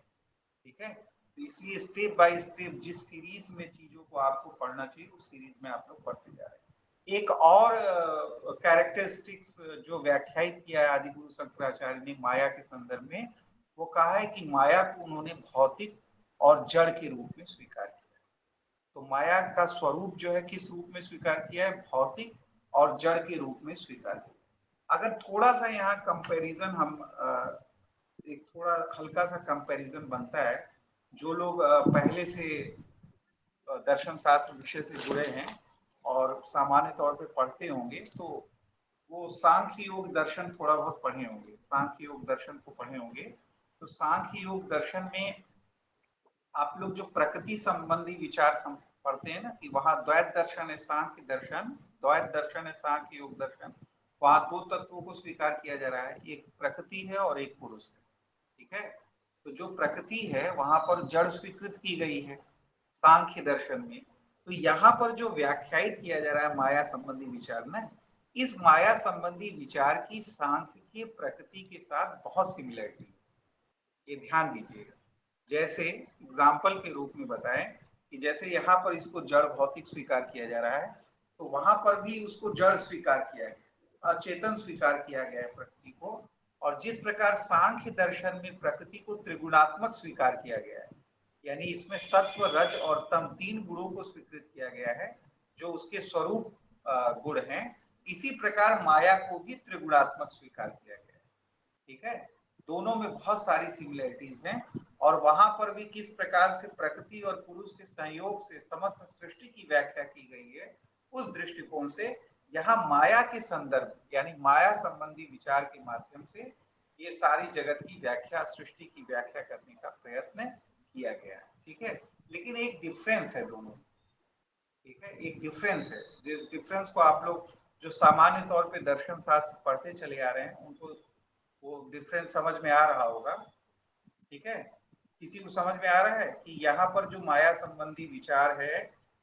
Speaker 1: ठीक है, तो इसलिए स्टेप बाय स्टेप जिस सीरीज में चीजों को आपको पढ़ना चाहिए उस सीरीज में आप लोग पढ़ते जा रहे हैं। एक और कैरेक्टरिस्टिक्स जो व्याख्यायित किया है आदि गुरु शंकराचार्य ने माया के संदर्भ में, वो कहा है कि माया को उन्होंने भौतिक और जड़ के रूप में स्वीकार किया। तो माया का स्वरूप जो है किस रूप में स्वीकार किया है? भौतिक और जड़ के रूप में स्वीकार किया। अगर थोड़ा सा यहाँ कंपैरिजन हम एक थोड़ा हल्का सा कंपैरिजन बनता है, जो लोग पहले से दर्शन शास्त्र विषय से जुड़े हैं और सामान्य तौर पे पढ़ते होंगे, तो वो सांख्य योग दर्शन थोड़ा बहुत पढ़े होंगे, सांख्य योग दर्शन को पढ़े होंगे। तो सांख्य योग दर्शन में आप लोग जो प्रकृति संबंधी विचार पढ़ते हैं ना, कि वहां द्वैत दर्शन है, सांख्य दर्शन, द्वैत दर्शन है, सांख्य योग दर्शन, वहां दो तत्वों को स्वीकार किया जा रहा है, एक प्रकृति है और एक पुरुष है। ठीक है, तो जो प्रकृति है वहां पर जड़ स्वीकृत की गई है सांख्य दर्शन में। तो यहाँ पर जो व्याख्यायित किया जा रहा है माया संबंधी विचार ना, इस माया संबंधी विचार की सांख्य की प्रकृति के साथ बहुत सिमिलरिटी है, ये ध्यान दीजिएगा। जैसे एग्जाम्पल के रूप में बताएं कि जैसे यहाँ पर इसको जड़ भौतिक स्वीकार किया जा रहा है, तो वहां पर भी उसको जड़ स्वीकार किया गया, अचेतन स्वीकार किया गया है प्रकृति को। और जिस प्रकार सांख्य दर्शन में प्रकृति को त्रिगुणात्मक स्वीकार किया गया है, यानी इसमें सत्व, रज और तम तीन गुणों को स्वीकृत किया गया है जो उसके स्वरूप गुण हैं, इसी प्रकार माया को भी त्रिगुणात्मक स्वीकार किया गया है। ठीक है, दोनों में बहुत सारी सिमिलरिटीज हैं। और वहां पर भी किस प्रकार से प्रकृति और पुरुष के संयोग से समस्त सृष्टि की व्याख्या की गई है, उस दृष्टिकोण से यहाँ माया के संदर्भ यानी माया संबंधी विचार के माध्यम से ये सारी जगत की व्याख्या, सृष्टि की व्याख्या करने का प्रयत्न किया गया है। ठीक है, लेकिन एक डिफरेंस है दोनों। ठीक है, एक डिफरेंस है, जिस डिफरेंस को आप लोग जो सामान्य तौर पे दर्शन शास्त्र पढ़ते चले आ रहे हैं उनको वो डिफरेंस समझ में आ रहा होगा। ठीक है, किसी को समझ में आ रहा है कि यहाँ पर जो माया संबंधी विचार है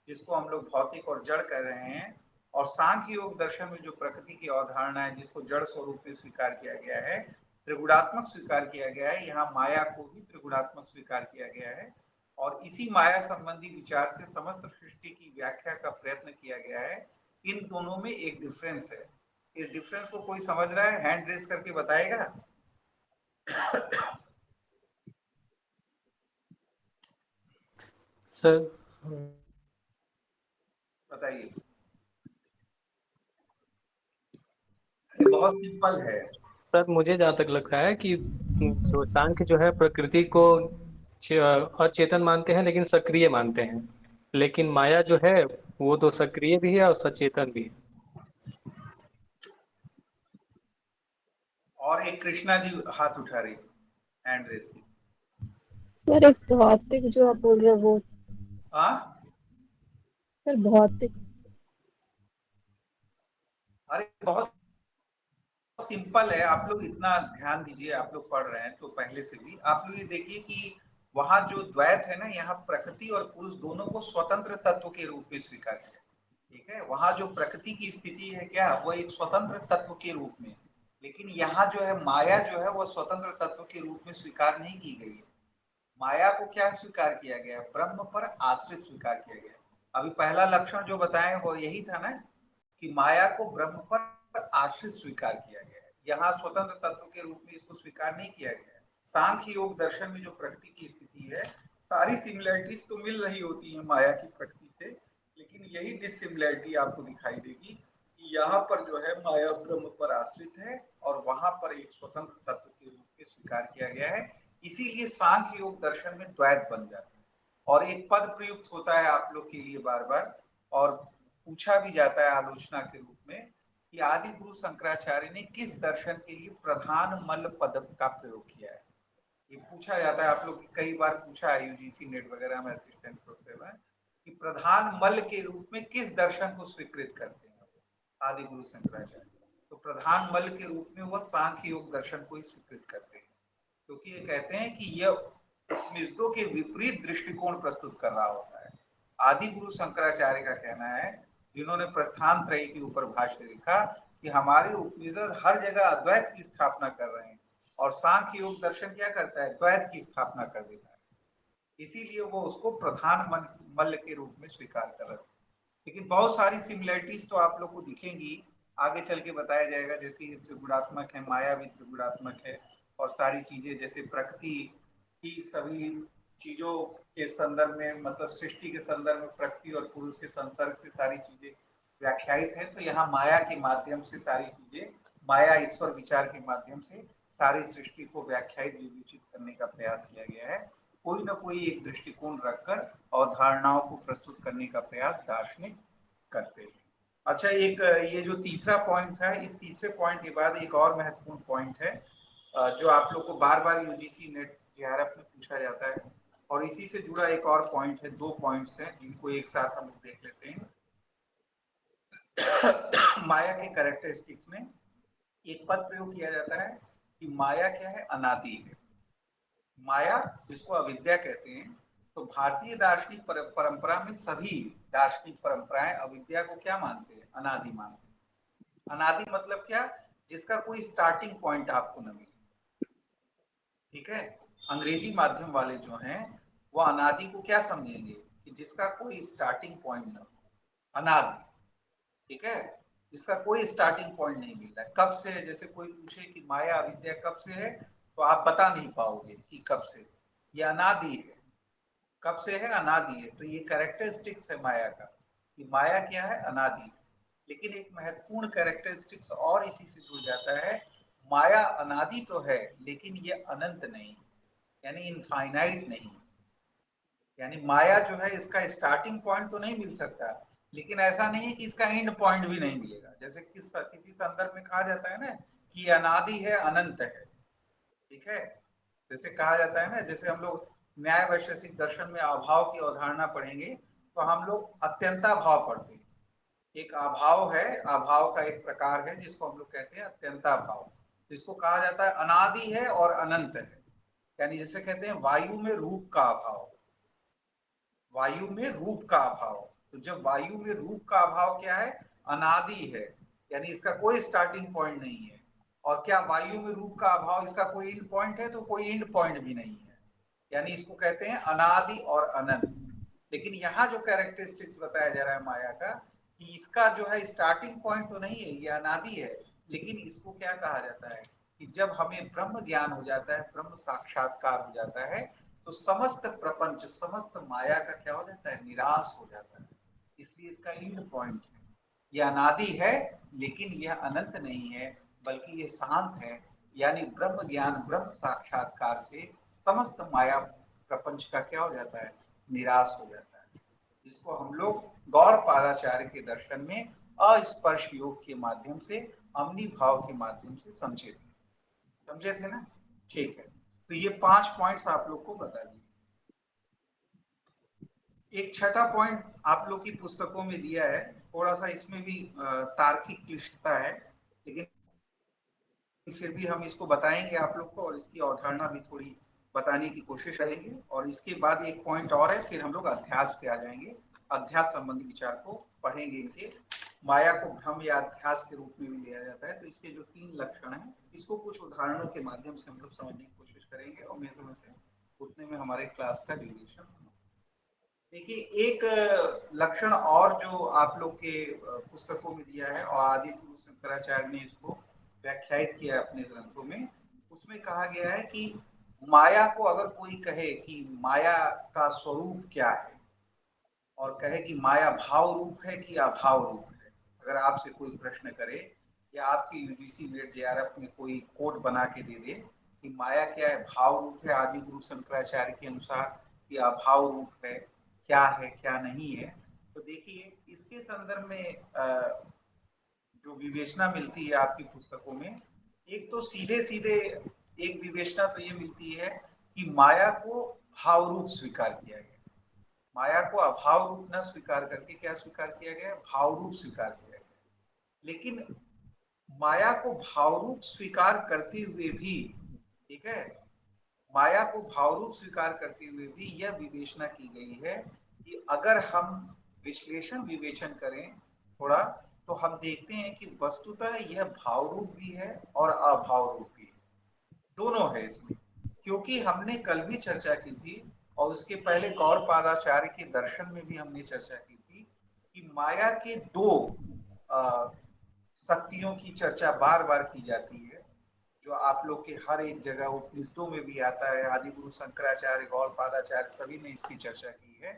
Speaker 1: जिसको हम लोग भौतिक और जड़ कर रहे हैं, और सांख्य योग दर्शन में जो प्रकृति की अवधारणा है जिसको जड़ स्वरूप में स्वीकार किया गया है, त्रिगुणात्मक स्वीकार किया गया है, यहाँ माया को भी त्रिगुणात्मक स्वीकार किया गया है। और इसी माया संबंधी विचार से समस्त सृष्टि की व्याख्या का प्रयत्न किया गया है। इन दोनों में एक डिफरेंस है। इस डिफरेंस को कोई समझ रहा है? हैंड रेस करके बताएगा।
Speaker 4: सर
Speaker 1: बताइए। बहुत सिंपल है।
Speaker 4: सर मुझे जहाँ तक लगता है कि जो सांख्य जो है प्रकृति को अचेतन मानते हैं लेकिन सक्रिय मानते हैं, लेकिन माया जो है वो तो सक्रिय भी है और सचेतन भी है।
Speaker 1: और एक कृष्णा जी हाथ उठा रही थी, हैंड रेस की।
Speaker 3: सर एक भौतिक जो आप बोल रहे हो वो,
Speaker 1: हाँ,
Speaker 3: सर भौतिक।
Speaker 1: अरे बहुत सिंपल है, आप लोग इतना ध्यान दीजिए, आप लोग पढ़ रहे हैं तो पहले से भी आप लोग ये देखिए कि वहां जो द्वैत है ना, यहाँ प्रकृति और पुरुष दोनों को स्वतंत्र तत्व के रूप में स्वीकार किया। ठीक है, वहां जो प्रकृति की स्थिति है क्या, वो एक स्वतंत्र तत्व के रूप में, लेकिन यहाँ जो है माया जो है वो स्वतंत्र तत्व के रूप में स्वीकार नहीं की गई है। माया को क्या स्वीकार किया गया, ब्रह्म पर आश्रित स्वीकार किया गया। अभी पहला लक्षण जो बताए वो यही था ना, कि माया को ब्रह्म पर आश्रित स्वीकार किया गया है। यहाँ स्वतंत्र तत्व के रूप में इसको स्वीकार नहीं किया गया है। सांख्य योग दर्शन में जो प्रकृति की स्थिति है, सारी सिमिलरिटीज तो मिल रही होती है माया की प्रकृति से, लेकिन यही डिसिमिलरिटी आपको दिखाई देगी कि यहाँ पर जो है माया ब्रह्म पर आश्रित है और वहां पर एक स्वतंत्र तत्व के रूप में स्वीकार किया गया है। इसीलिए सांख्य योग दर्शन में द्वैत बन जाता है। और एक पद प्रयुक्त होता है आप लोग के लिए बार बार, और पूछा भी जाता है आलोचना के रूप में, कि आदि गुरु शंकराचार्य ने किस दर्शन के लिए प्रधान मल पद का प्रयोग किया है। ये पूछा जाता है, आप लोग कई बार पूछा है यूजीसी नेट वगैरह में, असिस्टेंट प्रोफेसर में, कि प्रधान मल के रूप में किस दर्शन को स्वीकृत करते हैं आदि गुरु शंकराचार्य। तो प्रधान मल के रूप में वह सांख्य योग दर्शन को ही स्वीकृत करते हैं, क्योंकि ये कहते हैं कि यह उपनिषदों के विपरीत दृष्टिकोण प्रस्तुत कर रहा होता है। आदि गुरु शंकराचार्य का कहना है, जिन्होंने प्रस्थान त्रयी के ऊपर भाष्य लिखा, कि हमारे उपनिषद हर जगह अद्वैत की स्थापना कर रहे हैं, और सांख्य योग दर्शन क्या करता है, द्वैत की स्थापना कर देता है। इसीलिए वो उसको प्रधान मल्ल के रूप में स्वीकार कर रहे हैं। लेकिन बहुत सारी सिमिलरिटीज तो आप लोग को दिखेंगी, आगे चल के बताया जाएगा। जैसे त्रिगुणात्मक है, माया भी त्रिगुणात्मक है, और सारी चीजें जैसे प्रकृति की सभी चीजों के संदर्भ में, मतलब सृष्टि के संदर्भ में प्रकृति और पुरुष के संसर्ग से सारी चीजें व्याख्यायित है, तो यहाँ माया के माध्यम से सारी चीजें, माया ईश्वर विचार के माध्यम से सारी सृष्टि को व्याख्यायित विवेचित करने का प्रयास किया गया है। कोई ना कोई एक दृष्टिकोण रखकर अवधारणाओं को प्रस्तुत करने का प्रयास दार्शनिक करते हैं। अच्छा, एक ये जो तीसरा पॉइंट था, इस तीसरे पॉइंट के बाद एक और महत्वपूर्ण पॉइंट है जो आप लोग को बार बार यूजीसी नेट जेआरएफ में पूछा जाता है, और इसी से जुड़ा एक और पॉइंट है, दो पॉइंट्स हैं जिनको एक साथ हम लोग देख लेते हैं। माया के कैरेक्टरिस्टिक्स में एक पद प्रयोग किया जाता है कि माया क्या है, अनादि है। माया जिसको अविद्या कहते हैं, तो भारतीय दार्शनिक परंपरा में सभी दार्शनिक परंपराएं अविद्या को क्या मानते हैं, अनादि मानते हैं। अनादि मतलब क्या, जिसका कोई स्टार्टिंग पॉइंट आपको न मिले। ठीक है, अंग्रेजी माध्यम वाले जो हैं वो अनादि को क्या समझेंगे, कि जिसका कोई स्टार्टिंग पॉइंट न हो, अनादि। ठीक है, जिसका कोई स्टार्टिंग पॉइंट नहीं मिल रहा है, कब से है। जैसे कोई पूछे कि माया अविद्या कब से है, तो आप बता नहीं पाओगे कि कब से, ये अनादि है। कब से है, अनादि है। तो ये कैरेक्टरिस्टिक्स है माया का, कि माया क्या है, अनादि। लेकिन एक महत्वपूर्ण कैरेक्टरिस्टिक्स और इसी से जुड़ जाता है, माया अनादि तो है लेकिन ये अनंत नहीं, यानी इनफाइनाइट नहीं। यानी माया जो है, इसका स्टार्टिंग पॉइंट तो नहीं मिल सकता, लेकिन ऐसा नहीं है कि इसका एंड पॉइंट भी नहीं मिलेगा। जैसे किसी संदर्भ में कहा जाता है ना कि अनादि है, अनंत है। ठीक है, जैसे कहा जाता है ना, जैसे हम लोग न्याय वैशेषिक दर्शन में अभाव की अवधारणा पढ़ेंगे, तो हम लोग अत्यंता भाव पढ़ते हैं। एक अभाव है, अभाव का एक प्रकार है जिसको हम लोग कहते हैं अत्यंता भाव। तो इसको कहा जाता है अनादि है और अनंत है। यानी जैसे कहते हैं वायु में रूप का अभाव, वायु में रूप का अभाव। तो जब वायु में रूप का अभाव क्या है, अनादि है, यानी इसका कोई स्टार्टिंग पॉइंट नहीं है। और क्या वायु में रूप का अभाव, इसका कोई एंड पॉइंट है, तो कोई एंड पॉइंट भी नहीं है। यानी इसको कहते हैं अनादि और अनंत। लेकिन यहाँ जो कैरेक्टरिस्टिक्स बताया जा रहा है माया का, कि इसका जो है स्टार्टिंग पॉइंट तो नहीं है, ये अनादि है, लेकिन इसको क्या कहा जाता है, कि जब हमें ब्रह्म ज्ञान हो जाता है, ब्रह्म साक्षात्कार हो जाता है, तो समस्त प्रपंच, समस्त माया का क्या हो जाता है, निराश हो जाता है। इसलिए इसका एंड पॉइंट है। यह अनादि है लेकिन यह अनंत नहीं है, बल्कि यह शांत है। यानी ब्रह्म ज्ञान, ब्रह्म साक्षात्कार से समस्त माया प्रपंच का क्या हो जाता है, निराश हो जाता है। जिसको हम लोग गौड़पादाचार्य के दर्शन में अस्पर्श योग के माध्यम से, अमनी भाव के माध्यम से समझे थे। समझे थे ना? ठीक है, तो ये 5 पॉइंट्स आप लोग को बता दिए। एक छठा पॉइंट आप लोग की पुस्तकों में दिया है, थोड़ा सा इसमें भी तार्किक क्लिष्टता है, लेकिन फिर भी हम इसको बताएंगे आप लोग को, और इसकी अवधारणा भी थोड़ी बताने की कोशिश करेंगे। और इसके बाद एक पॉइंट और है, फिर हम लोग अध्यास पे आ जाएंगे, अध्यास संबंधी विचार को पढ़ेंगे इनके। माया को भ्रम या अध्यास के रूप में भी लिया जाता है। तो इसके जो 3 लक्षण हैं, इसको कुछ उदाहरणों के माध्यम से हम लोग समझने की कोशिश करेंगे, और मैं समय से उतने में हमारे क्लास का ड्यूरेशन समाप्त। देखिए, एक लक्षण और जो आप लोग के पुस्तकों में दिया है, और आदि गुरु शंकराचार्य ने इसको व्याख्यायित किया है अपने ग्रंथों में, उसमें कहा गया है कि माया को अगर कोई कहे कि माया का स्वरूप क्या है, और कहे कि माया भाव रूप है कि अभाव रूप है, अगर आपसे कोई प्रश्न करे, या आपकी यूजीसी नेट जेआरएफ में कोई कोड बना के दे दे कि माया क्या है, भाव रूप है आदि गुरु शंकराचार्य के अनुसार, कि अभाव रूप है, क्या क्या नहीं है, तो देखिए इसके संदर्भ में जो विवेचना मिलती है आपकी पुस्तकों में, एक तो सीधे सीधे एक विवेचना तो ये मिलती है कि माया को भाव रूप स्वीकार किया गया, माया को अभाव रूप न स्वीकार करके क्या स्वीकार किया गया, भाव रूप स्वीकार किया गया। लेकिन माया को भाव रूप स्वीकार करते हुए भी, ठीक है, माया को भाव रूप स्वीकार करते हुए भी यह विवेचना की गई है कि अगर हम विश्लेषण विवेचन करें थोड़ा, तो हम देखते हैं कि वस्तुतः यह भाव रूप भी है और अभाव रूप भी है, दोनों है इसमें। क्योंकि हमने कल भी चर्चा की थी, और उसके पहले गौड़पादाचार्य के दर्शन में भी हमने चर्चा की थी, कि माया के दो शक्तियों की चर्चा बार बार की जाती है, जो आप लोग के हर एक जगह उपनिषदों में भी आता है, आदि गुरु शंकराचार्य, गौड़पादाचार्य सभी ने इसकी चर्चा की है।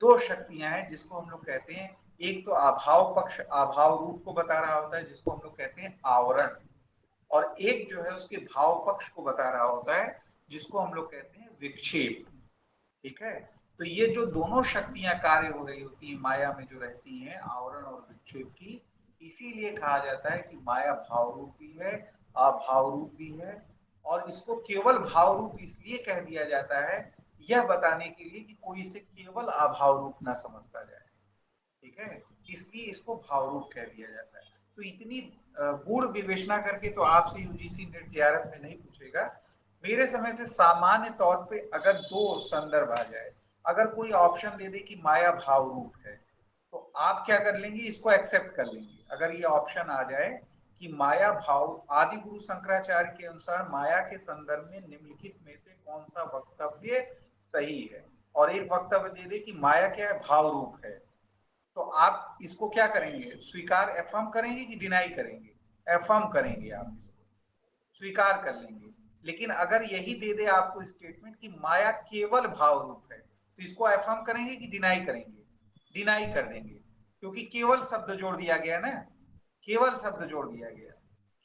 Speaker 1: दो शक्तियां हैं जिसको हम लोग कहते हैं, एक तो अभाव पक्ष अभाव रूप को बता रहा होता है, जिसको हम लोग कहते हैं आवरण, और एक जो है उसके भाव पक्ष को बता रहा होता है, जिसको हम लोग कहते हैं विक्षेप। ठीक है, तो ये जो दोनों शक्तियां कार्य हो रही होती है माया में, जो रहती हैं आवरण और विक्षेप की, इसीलिए कहा जाता है कि माया भाव रूप भी है, अभाव रूप भी है। और इसको केवल भाव रूप इसलिए कह दिया जाता है, यह बताने के लिए कि कोई इसे केवल अभाव रूप ना समझता जाए, ठीक है, इसलिए इसको भाव रूप कह दिया जाता है। तो इतनी गूढ़ विवेचना करके तो आपसे यूजीसी नेट जेआरएफ में नहीं पूछेगा। मेरे समय से सामान्य तौर पे अगर दो संदर्भ आ जाए, अगर कोई ऑप्शन दे दे कि माया भाव रूप है, तो आप क्या कर लेंगे, इसको एक्सेप्ट कर लेंगे। अगर ये ऑप्शन आ जाए कि माया भाव, आदि गुरु शंकराचार्य के अनुसार माया के संदर्भ में निम्नलिखित में से कौन सा वक्तव्य सही है, और एक वक्तव्य दे दे कि माया क्या है, भाव रूप है, तो आप इसको क्या करेंगे, स्वीकार एफर्म करेंगे कि डिनाई करेंगे? एफर्म करेंगे, आप इसको स्वीकार कर लेंगे। लेकिन अगर यही दे दे आपको स्टेटमेंट कि माया केवल भाव रूप है, तो इसको एफर्म करेंगे कि डिनाई करेंगे? डिनाई कर देंगे, क्योंकि केवल शब्द जोड़ दिया गया ना, केवल शब्द जोड़ दिया गया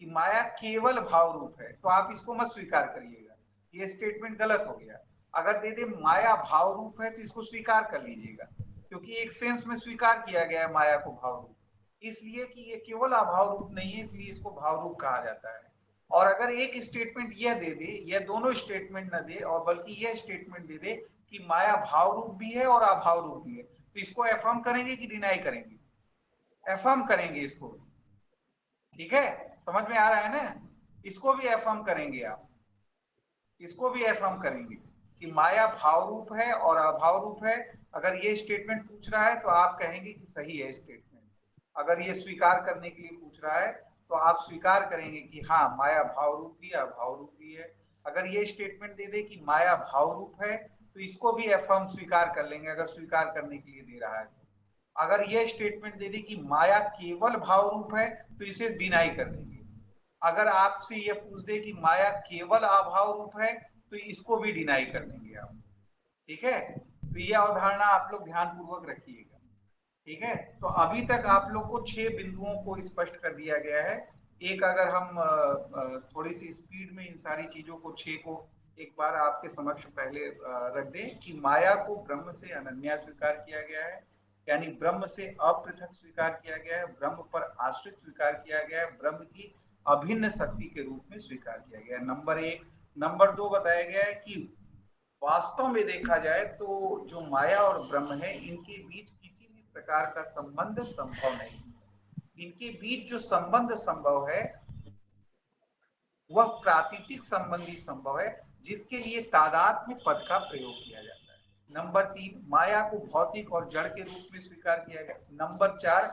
Speaker 1: कि माया केवल भाव रूप है, तो आप इसको मत स्वीकार करिएगा, ये स्टेटमेंट गलत हो गया। अगर दे दे माया भाव रूप है, तो इसको स्वीकार कर लीजिएगा, क्योंकि एक सेंस में स्वीकार किया गया है माया को भाव रूप, इसलिए कि ये केवल अभाव रूप नहीं है, इसलिए इसको भाव रूप कहा जाता है। और अगर एक स्टेटमेंट यह दे दे, यह दोनों स्टेटमेंट न दे, और बल्कि यह स्टेटमेंट दे दे कि माया भाव रूप भी है और अभाव रूप भी है, तो इसको एफर्म करेंगे कि डिनाई करेंगे? एफर्म करेंगे इसको, ठीक है, समझ में आ रहा है ना? इसको भी एफर्म करेंगे आप, इसको भी एफर्म करेंगे कि माया भाव रूप है और अभाव रूप है। अगर ये स्टेटमेंट पूछ रहा है तो आप कहेंगे कि सही है स्टेटमेंट। अगर ये स्वीकार करने के लिए पूछ रहा है तो आप स्वीकार करेंगे कि हाँ, माया भाव रूप भी अभाव रूप भी है। अगर ये स्टेटमेंट दे दे कि माया भाव रूप है, तो इसको भी एफर्म स्वीकार कर लेंगे, अगर स्वीकार करने के लिए दे रहा है तो। अगर ये स्टेटमेंट दे दे कि माया केवल भाव रूप है, तो इसे डिनाई कर देंगे। अगर आपसे ये पूछ दे कि माया केवल अभाव रूप है, तो इसको भी डिनाई कर देंगे आप, ठीक है। तो ये अवधारणा आप लोग ध्यान पूर्वक रखिएगा, ठीक है। तो अभी तक आप लोग को 6 बिंदुओं को स्पष्ट कर दिया गया है। एक अगर हम थोड़ी सी स्पीड में इन सारी चीजों को 6 को एक बार आपके समक्ष पहले रख दें कि माया को ब्रह्म से अनन्या स्वीकार किया गया है, यानी ब्रह्म से अपृथक स्वीकार किया गया है, ब्रह्म पर आश्रित स्वीकार किया गया है, ब्रह्म की अभिन्न शक्ति के रूप में स्वीकार किया गया। नंबर 1। नंबर 2 बताया गया है कि वास्तव में देखा जाए तो जो माया और ब्रह्म है, इनके बीच किसी भी प्रकार का संबंध संभव नहीं। इनके बीच जो संबंध संभव है वह प्रातीतिक संबंधी संभव है, जिसके लिए तादात्म्य पद का प्रयोग किया जाता है। नंबर 3, माया को भौतिक और जड़ के रूप में स्वीकार किया गया। नंबर 4,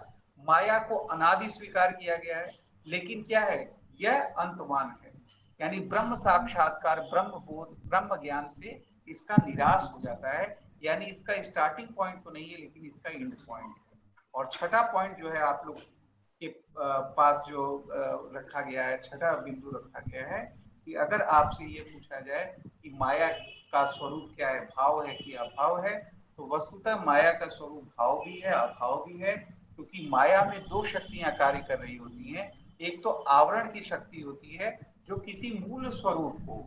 Speaker 1: माया को अनादि स्वीकार किया गया है, लेकिन क्या है, यह अंतवान है, यानी ब्रह्म साक्षात्कार, ब्रह्म बोध, ब्रह्म ज्ञान से इसका निराश हो जाता है, यानी इसका स्टार्टिंग पॉइंट तो नहीं है लेकिन इसका एंड पॉइंट है। और छठा पॉइंट जो है आप लोग के पास जो रखा गया है, छठा बिंदु रखा गया है कि अगर आपसे ये पूछा जाए कि माया का स्वरूप क्या है, भाव है कि अभाव है, तो वस्तुतः माया का स्वरूप भाव भी है अभाव भी है, क्योंकि माया में दो शक्तियां कार्य कर रही होती हैं। एक तो आवरण की शक्ति होती है जो किसी मूल स्वरूप को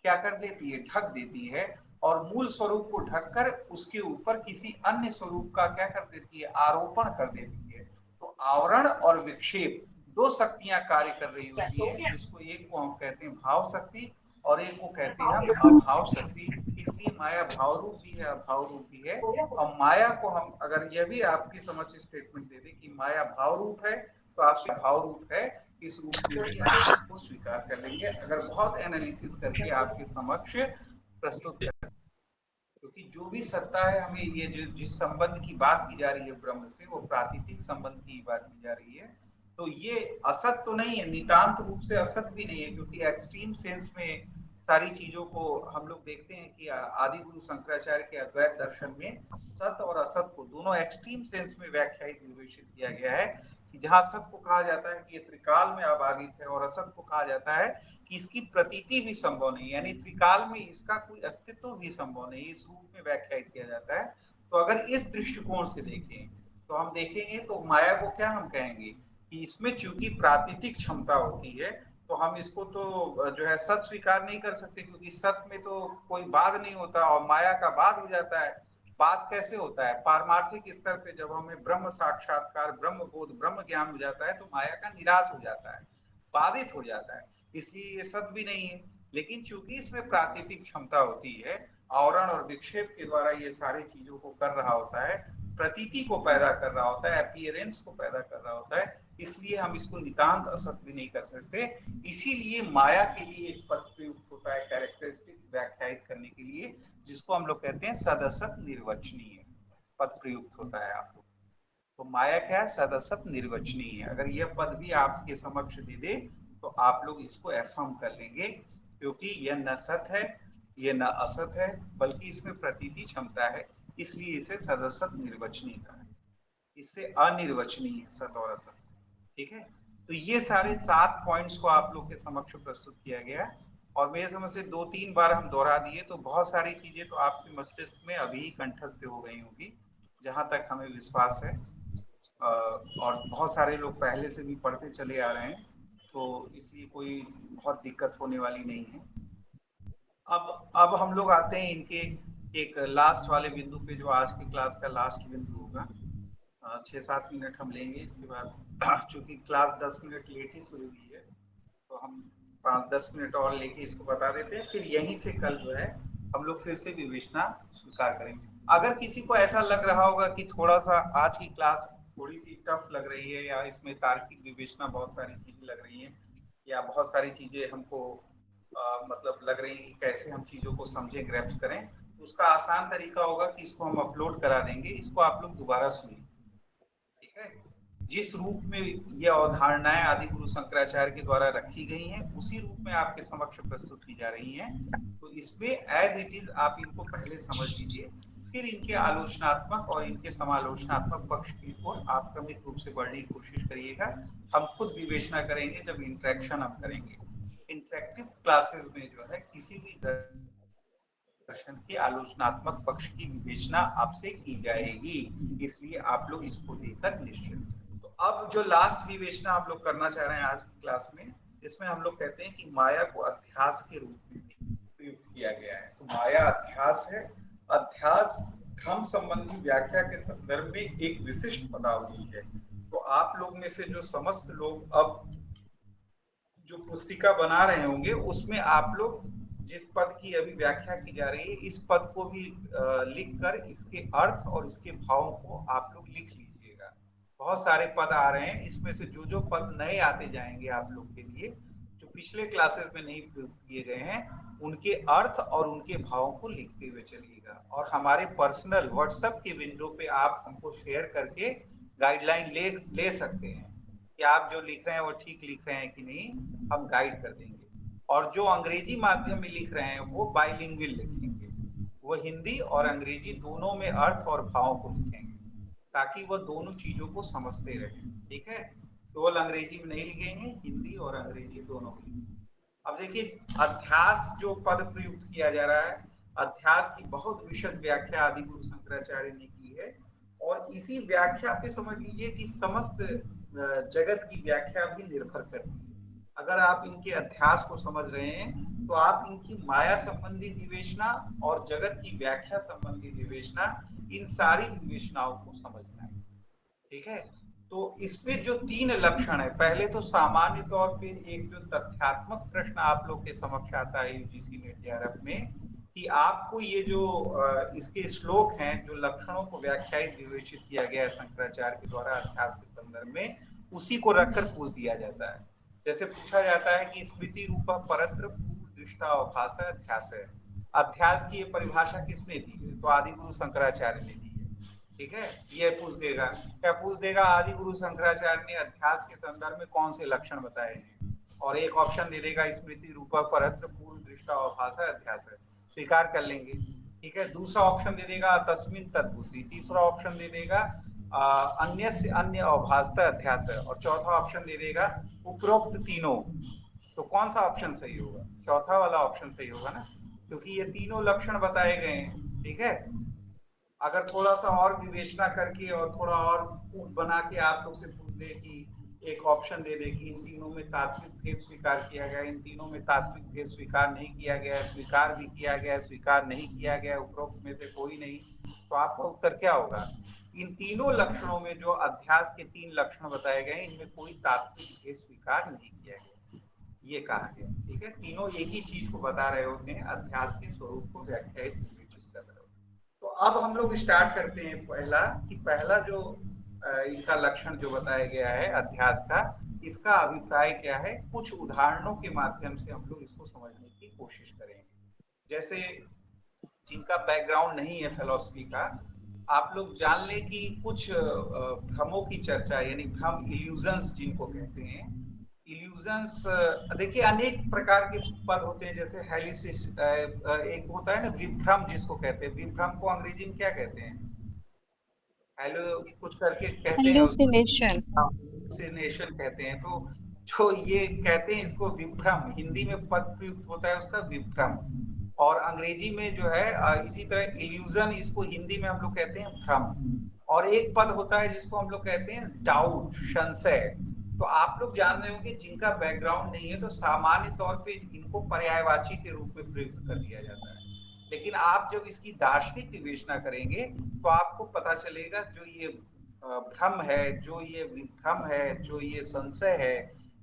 Speaker 1: क्या कर देती है, ढक देती है, और मूल स्वरूप को ढककर उसके ऊपर किसी अन्य स्वरूप का क्या कर देती है, आरोपण कर देती है। तो आवरण और विक्षेप दो शक्तियां कार्य कर रही होती है, जिसको एक को हम कहते हैं भाव शक्ति और एक को कहते हैं हम अभाव शक्ति। इसलिए माया भाव रूप भी है अभाव रूप भी है। और माया को हम अगर यह भी आपकी समझ स्टेटमेंट दे दें कि माया भाव रूप है, तो आपसे भाव रूप है इस रूप में भी आप इसको स्वीकार कर लेंगे, अगर बहुत एनालिसिस करके आपके समक्ष प्रस्तुत कर। क्योंकि जो भी सत्ता है, हमें ये जिस संबंध की बात की जा रही है ब्रह्म से, वो प्रातीतिक संबंध की बात की जा रही है। तो ये असत तो नहीं है, नितांत रूप से असत भी नहीं है, क्योंकि एक्सट्रीम सेंस में सारी चीजों को हम लोग देखते हैं कि आदि गुरु शंकराचार्य के अद्वैत दर्शन में सत और असत को दोनों एक्सट्रीम सेंस में व्याख्यायित विवेचित किया गया है। कि जहां सत को कहा जाता है कि ये त्रिकाल में अबाधित है, और असत को कहा जाता है कि इसकी प्रतीति भी संभव नहीं, यानी त्रिकाल में इसका कोई अस्तित्व भी संभव नहीं, इस रूप में व्याख्यायित किया जाता है। तो अगर इस दृष्टिकोण से देखें तो हम देखेंगे तो माया को क्या हम कहेंगे कि इसमें चूंकि प्रातीतिक क्षमता होती है, तो हम इसको तो जो है सत स्वीकार नहीं कर सकते, क्योंकि सत में तो कोई बाद नहीं होता और माया का बाद हो जाता है। बाद कैसे होता है, पारमार्थिक स्तर पे जब हमें ब्रह्म साक्षात्कार, ब्रह्म बोध, ब्रह्म ज्ञान हो जाता है तो माया का निराश हो जाता है, बाधित हो जाता है, इसलिए ये सत भी नहीं है। लेकिन चूंकि इसमें प्राकृतिक क्षमता होती है, आवरण और विक्षेप के द्वारा ये सारी चीजों को कर रहा होता है, प्रतीति को पैदा कर रहा होता है, अपीयरेंस को पैदा कर रहा होता है, इसलिए हम इसको नितांत असत भी नहीं कर सकते। इसीलिए माया के लिए एक पद प्रयुक्त होता है कैरेक्टरिस्टिक्स व्याख्यायित करने के लिए, जिसको हम लोग कहते हैं सदसत निर्वचनीय पद प्रयुक्त होता है। आप लोग तो माया क्या है, सदसत निर्वचनीय है। अगर यह पद भी आपके समक्ष दे दे तो आप लोग इसको एफर्म कर लेंगे, क्योंकि यह न सत है, यह न असत है, बल्कि इसमें प्रतीति क्षमता है, इसलिए इसे सदसत निर्वचनीय कहा है। इससे अनिर्वचनीय है सत और असत से। ठीक है, तो ये सारे 7 पॉइंट्स को आप लोग के समक्ष प्रस्तुत किया गया, और मेरे समझ से 2-3 बार हम दोहरा दिए, तो बहुत सारी चीजें तो आपके मस्तिष्क में अभी ही कंठस्थ हो गई होंगी, जहां तक हमें विश्वास है। और बहुत सारे लोग पहले से भी पढ़ते चले आ रहे हैं, तो इसलिए कोई बहुत दिक्कत होने वाली नहीं है। अब हम लोग आते हैं इनके एक लास्ट वाले बिंदु पे, जो आज की क्लास का लास्ट बिंदु होगा। 6-7 मिनट हम लेंगे, इसके बाद चूंकि क्लास 10 मिनट लेट ही शुरू हुई है, तो हम 5-10 मिनट और लेके इसको बता देते हैं, फिर यहीं से कल जो है हम लोग फिर से विवेचना स्वीकार करेंगे। अगर किसी को ऐसा लग रहा होगा कि थोड़ा सा आज की क्लास थोड़ी सी टफ लग रही है, या इसमें तार्किक विवेचना बहुत सारी चीजें लग रही हैं, या बहुत सारी चीजें हमको मतलब लग रही है कि कैसे हम चीजों को समझें, ग्रैप्स करें, तो उसका आसान तरीका होगा कि इसको हम अपलोड करा देंगे, इसको आप लोग दोबारा सुनिए। ठीक है, जिस रूप में यह अवधारणाएं आदि गुरु शंकराचार्य के द्वारा रखी गई हैं, उसी रूप में आपके समक्ष प्रस्तुत की जा रही हैं। तो इसमें एज इट इज आप इनको पहले समझ लीजिए, फिर इनके आलोचनात्मक और इनके समालोचनात्मक पक्ष की ओर आप क्रमिक रूप से बढ़ने की कोशिश करिएगा। हम खुद विवेचना करेंगे जब इंटरेक्शन हम करेंगे। इंटरेक्टिव क्लासेस में जो है किसी भी दर्शन के आलोचनात्मक पक्ष की विवेचना आपसे की जाएगी, इसलिए आप लोग इसको लेकर निश्चित। तो अब जो लास्ट विवेचना हम लोग करना चाह रहे हैं आज की क्लास में, इसमें हम लोग कहते हैं कि माया को अध्यास के रूप में प्रयुक्त किया गया है। तो माया अध्यास है। अध्यास क्रम संबंधी व्याख्या के संदर्भ में एक विशिष्ट पदावली है। तो आप लोग में से जो समस्त लोग अब जो पुस्तिका बना रहे होंगे उसमें आप लोग जिस पद की अभी व्याख्या की जा रही है इस पद को भी लिख कर इसके अर्थ और इसके भावों को आप लोग लिख लीजिएगा। बहुत सारे पद आ रहे हैं, इसमें से जो जो पद नए आते जाएंगे आप लोग के लिए, जो पिछले क्लासेस में नहीं प्रयुक्त किए गए हैं, उनके अर्थ और उनके भावों को लिखते हुए चलिएगा। और हमारे पर्सनल व्हाट्सएप की विंडो पे आप हमको शेयर करके गाइडलाइन ले सकते हैं कि आप जो लिख रहे हैं वो ठीक लिख रहे हैं कि नहीं, हम गाइड कर देंगे। और जो अंग्रेजी माध्यम में लिख रहे हैं वो बाइलिंगुअल लिखेंगे, वो हिंदी और अंग्रेजी दोनों में अर्थ और भाव को लिखेंगे ताकि वह दोनों चीजों को समझते रहें। ठीक है, केवल अंग्रेजी में नहीं लिखेंगे, हिंदी और अंग्रेजी दोनों में लिखेंगे। अब देखिए, अध्यास जो पद प्रयुक्त किया जा रहा है, अध्यास की बहुत विशद व्याख्या आदि गुरु शंकराचार्य ने की है और इसी व्याख्या पे समझ लीजिए कि समस्त जगत की व्याख्या भी निर्भर करती है। अगर आप इनके अध्यास को समझ रहे हैं तो आप इनकी माया संबंधी विवेचना और जगत की व्याख्या संबंधी विवेचना, इन सारी विवेचनाओं को समझना है। ठीक है, तो इसमें जो 3 लक्षण है, पहले तो सामान्य तौर पे एक जो तथ्यात्मक प्रश्न आप लोग के समक्ष आता है यूजीसी नेट जेआरएफ में कि आपको ये जो इसके श्लोक हैं, जो लक्षणों को व्याख्यायित विवेचित किया गया है शंकराचार्य के द्वारा अध्यास के संदर्भ में, उसी को रखकर पूछ दिया जाता है। जैसे पूछा जाता है कि स्मृति रूपा परत्र पूर्व दृष्टा अवभास अध्यास है, अध्यास की ये परिभाषा किसने दी है? तो आदि गुरु शंकराचार्य ने दी है। ठीक है, ये पूछ देगा, क्या पूछ देगा, आदि गुरु शंकराचार्य ने अध्यास के संदर्भ में कौन से लक्षण बताए हैं, और एक ऑप्शन दे देगा स्मृति रूपा परत्र पूर्व दृष्टा अवभास अध्यास है, स्वीकार कर लेंगे। ठीक है, दूसरा ऑप्शन दे देगा तस्मिन तद्बुद्धि, तीसरा ऑप्शन दे देगा अन्य से अन्य अवभासता अध्यास है, और चौथा ऑप्शन दे देगा उपरोक्त तीनों। तो कौन सा ऑप्शन सही होगा? चौथा वाला ऑप्शन सही होगा ना, क्योंकि ये तीनों लक्षण बताए गए हैं। ठीक है, अगर थोड़ा सा और विवेचना करके और थोड़ा और कूट बना के आप लोग से पूछ दे कि एक ऑप्शन दे दे कि इन तीनों में तात्विक भेद स्वीकार किया गया, इन तीनों में तात्विक भेद स्वीकार नहीं किया गया, स्वीकार भी किया गया, स्वीकार नहीं किया गया, उपरोक्त में से कोई नहीं, तो आपका उत्तर क्या होगा? इन तीनों लक्षणों में जो अध्यास के 3 लक्षण बताए गए, इनमें कोई तात्विक भेद स्वीकार नहीं किया गया, ये कहा गया। ठीक है, तीनों एक ही चीज को बता रहे होते हैं, अध्यास के स्वरूप को व्याख्यायित विवेचित कर रहे होते हैं। तो अब हम लोग स्टार्ट करते हैं पहला जो इनका लक्षण जो बताया गया है अध्यास का, इसका अभिप्राय क्या है, कुछ उदाहरणों के माध्यम से हम लोग इसको समझने की कोशिश करेंगे। जैसे जिनका बैकग्राउंड नहीं है फिलॉसफी का, आप लोग जान लें कि कुछ भ्रमों की चर्चा, यानी भ्रम, इल्यूजन्स जिनको कहते हैं, इल्यूजन्स देखिए अनेक प्रकार के पद होते हैं, जैसे हेलिसिस, एक होता है ना विभ्रम जिसको कहते हैं, विभ्रम को अंग्रेजी में क्या कहते हैं? हेलो कुछ करके कहते हैं उसको,
Speaker 3: हेलुसिनेशन।
Speaker 1: हेलुसिनेशन कहते हैं। तो जो ये कहते हैं इसको विभ्रम, हिंदी में पद प्रयुक्त होता है उसका विभ्रम, और अंग्रेजी में जो है इसी तरह इल्यूजन, इसको हिंदी में हम लोग कहते हैं भ्रम। और एक पद होता है जिसको हम लोग कहते हैं डाउट, संशय। तो आप लोग जान रहे होंगे जिनका बैकग्राउंड नहीं है तो सामान्य तौर पे इनको पर्यायवाची के रूप में प्रयुक्त कर दिया जाता है, लेकिन आप जब इसकी दार्शनिक विवेचना करेंगे तो आपको पता चलेगा जो ये भ्रम है, जो ये विभ्रम है, जो ये संशय है,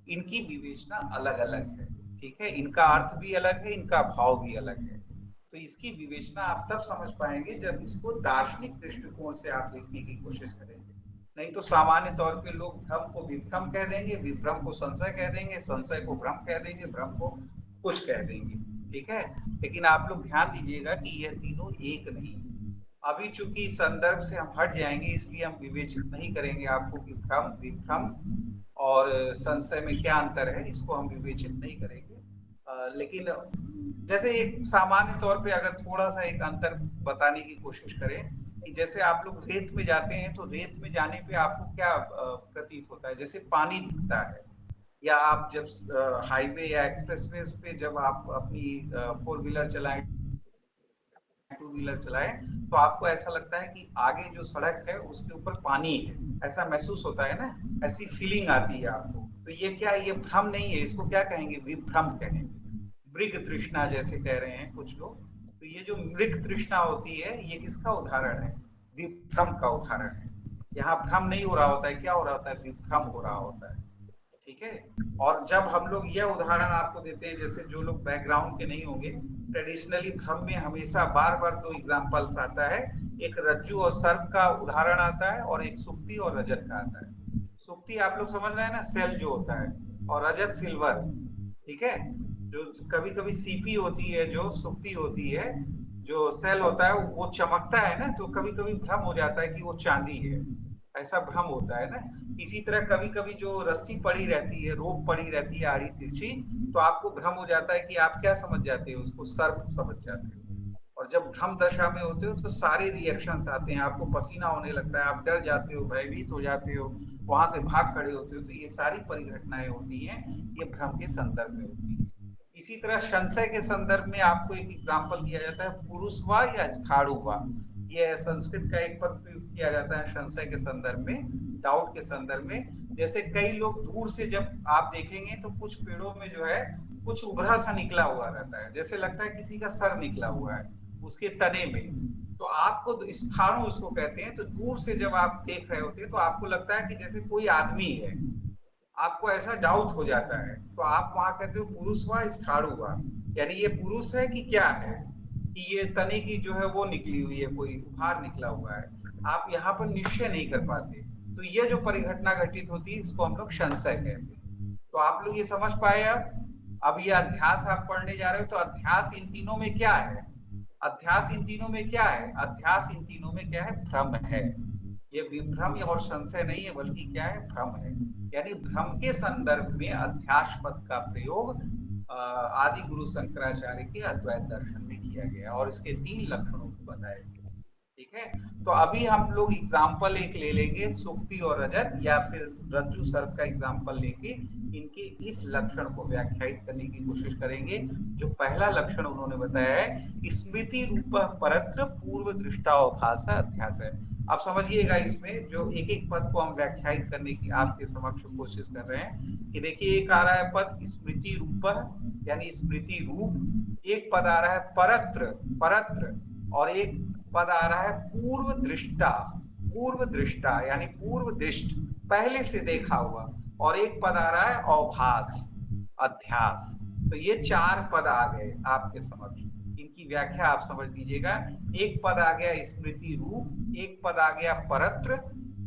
Speaker 1: इनकी विवेचना अलग अलग है। ठीक है, इनका अर्थ भी अलग है, इनका भाव भी अलग है। तो इसकी विवेचना आप तब समझ पाएंगे जब इसको दार्शनिक दृष्टिकोण से आप देखने की कोशिश करेंगे। नहीं तो सामान्य तौर पे लोग भ्रम को विभ्रम कह देंगे, विभ्रम को संशय कह देंगे, संशय को भ्रम कह देंगे, भ्रम को कुछ कह देंगे। ठीक है, लेकिन आप लोग ध्यान दीजिएगा कि यह तीनों एक नहीं है। अभी चूंकि संदर्भ से हम हट जाएंगे इसलिए हम विवेचित नहीं करेंगे आपको कि भ्रम, विभ्रम और संशय में क्या अंतर है, इसको हम विवेचित नहीं करेंगे। लेकिन जैसे एक सामान्य तौर पे अगर थोड़ा सा एक अंतर बताने की कोशिश करें कि जैसे आप लोग रेत में जाते हैं तो रेत में जाने पे आपको क्या प्रतीत होता है? जैसे पानी दिखता है, या आप जब हाईवे या एक्सप्रेसवे पे जब आप अपनी 4 व्हीलर चलाएं, 2 व्हीलर चलाएं, तो आपको ऐसा लगता है कि आगे जो सड़क है उसके ऊपर पानी है, ऐसा महसूस होता है ना, ऐसी फीलिंग आती है आपको। तो ये क्या, ये भ्रम नहीं है, इसको क्या कहेंगे? विभ्रम कहेंगे। मृग तृष्णा जैसे कह रहे हैं कुछ लोग, तो ये जो मृग तृष्णा होती है ये किसका उदाहरण है? विभ्रम का उदाहरण है। यहाँ भ्रम नहीं हो रहा होता है, क्या हो रहा होता है? विभ्रम हो रहा होता है। ठीक है। और जब हम लोग यह उदाहरण आपको देते हैं, जैसे जो लोग बैकग्राउंड के नहीं होंगे, ट्रेडिशनली भ्रम में हमेशा बार बार दो एग्जाम्पल्स आता है, एक रज्जु और सर्प का उदाहरण आता है और एक सुक्ति और रजत का आता है। सुक्ति आप लोग समझ रहे हैं ना, सेल जो होता है, और रजत सिल्वर, ठीक है। जो कभी कभी सीपी होती है, जो सुक्ति होती है, जो सेल होता है वो चमकता है ना, तो कभी कभी भ्रम हो जाता है कि वो चांदी है, ऐसा भ्रम होता है ना। इसी तरह कभी कभी जो रस्सी पड़ी रहती है, रोप पड़ी रहती है आड़ी तिरछी, तो आपको भ्रम हो जाता है कि आप क्या समझ जाते हो, उसको सर्प समझ जाते हो। और जब भ्रम दशा में होते हो तो सारे रिएक्शंस आते हैं, आपको पसीना होने लगता है, आप डर जाते हो, भयभीत हो जाते हो, वहां से भाग खड़े होते हो। तो ये सारी परिघटनाएं होती हैं, ये भ्रम के संदर्भ में होती है। इसी तरह संशय के संदर्भ में आपको एक एग्जाम्पल दिया जाता है, पुरुषवा या स्थाणुवा। ये संस्कृत का एक पद प्रयुक्त किया जाता है संशय के संदर्भ में, डाउट के संदर्भ में। जैसे कई लोग दूर से जब आप देखेंगे तो कुछ पेड़ों में जो है कुछ उभरा सा निकला हुआ रहता है, जैसे लगता है किसी का सर निकला हुआ है उसके तने में। तो आपको स्थाणु उसको कहते हैं। तो दूर से जब आप देख रहे होते हैं तो आपको लगता है कि जैसे कोई आदमी है, आपको ऐसा डाउट हो जाता है, तो आप वहां कहते हो पुरुष हुआ स्थाणु हुआ, यानी ये पुरुष है कि क्या है, कि ये तने की जो है वो निकली हुई है, कोई उपहार निकला हुआ है, आप यहाँ पर निश्चय नहीं कर पाते। तो ये जो परिघटना घटित होती है इसको हम लोग संशय कहते हैं। तो आप लोग ये समझ पाए। अब ये अध्यास आप पढ़ने जा रहे हो, तो अध्यास इन तीनों में क्या है, अध्यास इन तीनों में क्या है, अध्यास इन तीनों में क्या है, भ्रम है। ये विभ्रम और संशय नहीं है, बल्कि क्या है, भ्रम है। यानी भ्रम के संदर्भ में अध्यास पद का प्रयोग आदि गुरु शंकराचार्य के अद्वैत दर्शन में किया गया और इसके 3 लक्षणों को बताया गया। ठीक है। तो अभी हम लोग एग्जाम्पल एक ले लेंगे, सुक्ति और रजत, या फिर रज्जु सर्प का एग्जाम्पल लेके इनके इस लक्षण को व्याख्यायित करने की कोशिश करेंगे। जो पहला लक्षण उन्होंने बताया है, स्मृति रूप परत्र पूर्व दृष्टावभास अध्यास है। आप समझिएगा, इसमें जो एक एक पद को हम व्याख्यायित करने की आपके समक्ष कोशिश कर रहे हैं कि देखिए, एक आ रहा है पद स्मृति रूप, यानी स्मृति रूप। एक पद आ रहा है परत्र, परत्र। और एक पद आ रहा है पूर्व दृष्टा, पूर्व दृष्टा यानी पूर्व दृष्ट, पहले से देखा हुआ। और एक पद आ रहा है अवभास, अध्यास। तो ये 4 पद आ गए आपके समक्ष, इनकी व्याख्या आप समझ लीजिएगा। एक पद आ गया स्मृति रूप, एक पद आ गया परत्र,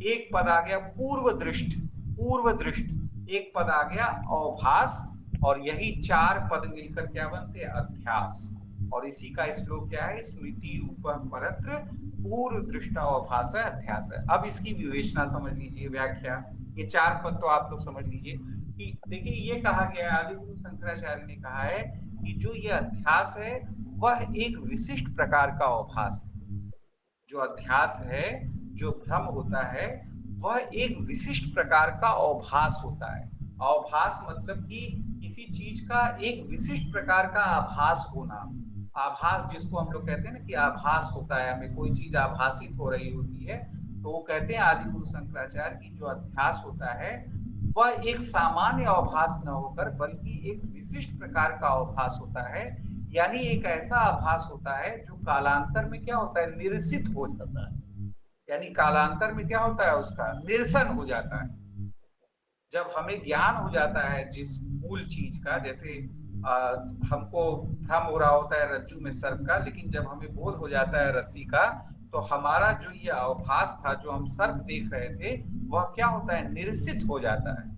Speaker 1: एक पद आ गया पूर्व दृष्ट, पूर्व दृष्ट, एक पद आ गया अवभास, और यही 4 पद मिलकर क्या बनते हैं, अध्यास। और इसी का श्लोक क्या है, स्मृति रूप परत्र पूर्व दृष्टावभास अध्यास है। अब इसकी विवेचना समझ लीजिए, व्याख्या। ये 4 पद तो आप लोग समझ लीजिए कि देखिए, ये कहा गया, आदि गुरु शंकराचार्य ने कहा है कि जो ये अध्यास है वह एक विशिष्ट प्रकार का अवभास है। जो अध्यास है, जो भ्रम होता है, वह एक विशिष्ट प्रकार का अवभास होता है। अवभास मतलब कि किसी चीज का एक विशिष्ट प्रकार का आभास होना। आभास जिसको हम लोग कहते हैं ना कि आभास होता है, हमें कोई चीज आभासित हो रही होती है, तो वो कहते हैं आदि गुरु शंकराचार्य की जो अध्यास होता है वह एक सामान्य आभास न होकर बल्कि एक विशिष्ट प्रकार का आभास होता है। यानी एक ऐसा आभास होता है जो कालांतर में क्या होता है, निरसित हो जाता है। यानी कालांतर में क्या होता है, उसका निरसन हो जाता है। जब हमें ज्ञान हो जाता है जिस मूल चीज का, जैसे हमको भ्रम हो रहा होता है रज्जु में सर्प का, लेकिन जब हमें बोध हो जाता है रस्सी का, तो हमारा जो ये आभास था, जो हम सर्प देख रहे थे, वह क्या होता है, निरसित हो जाता है।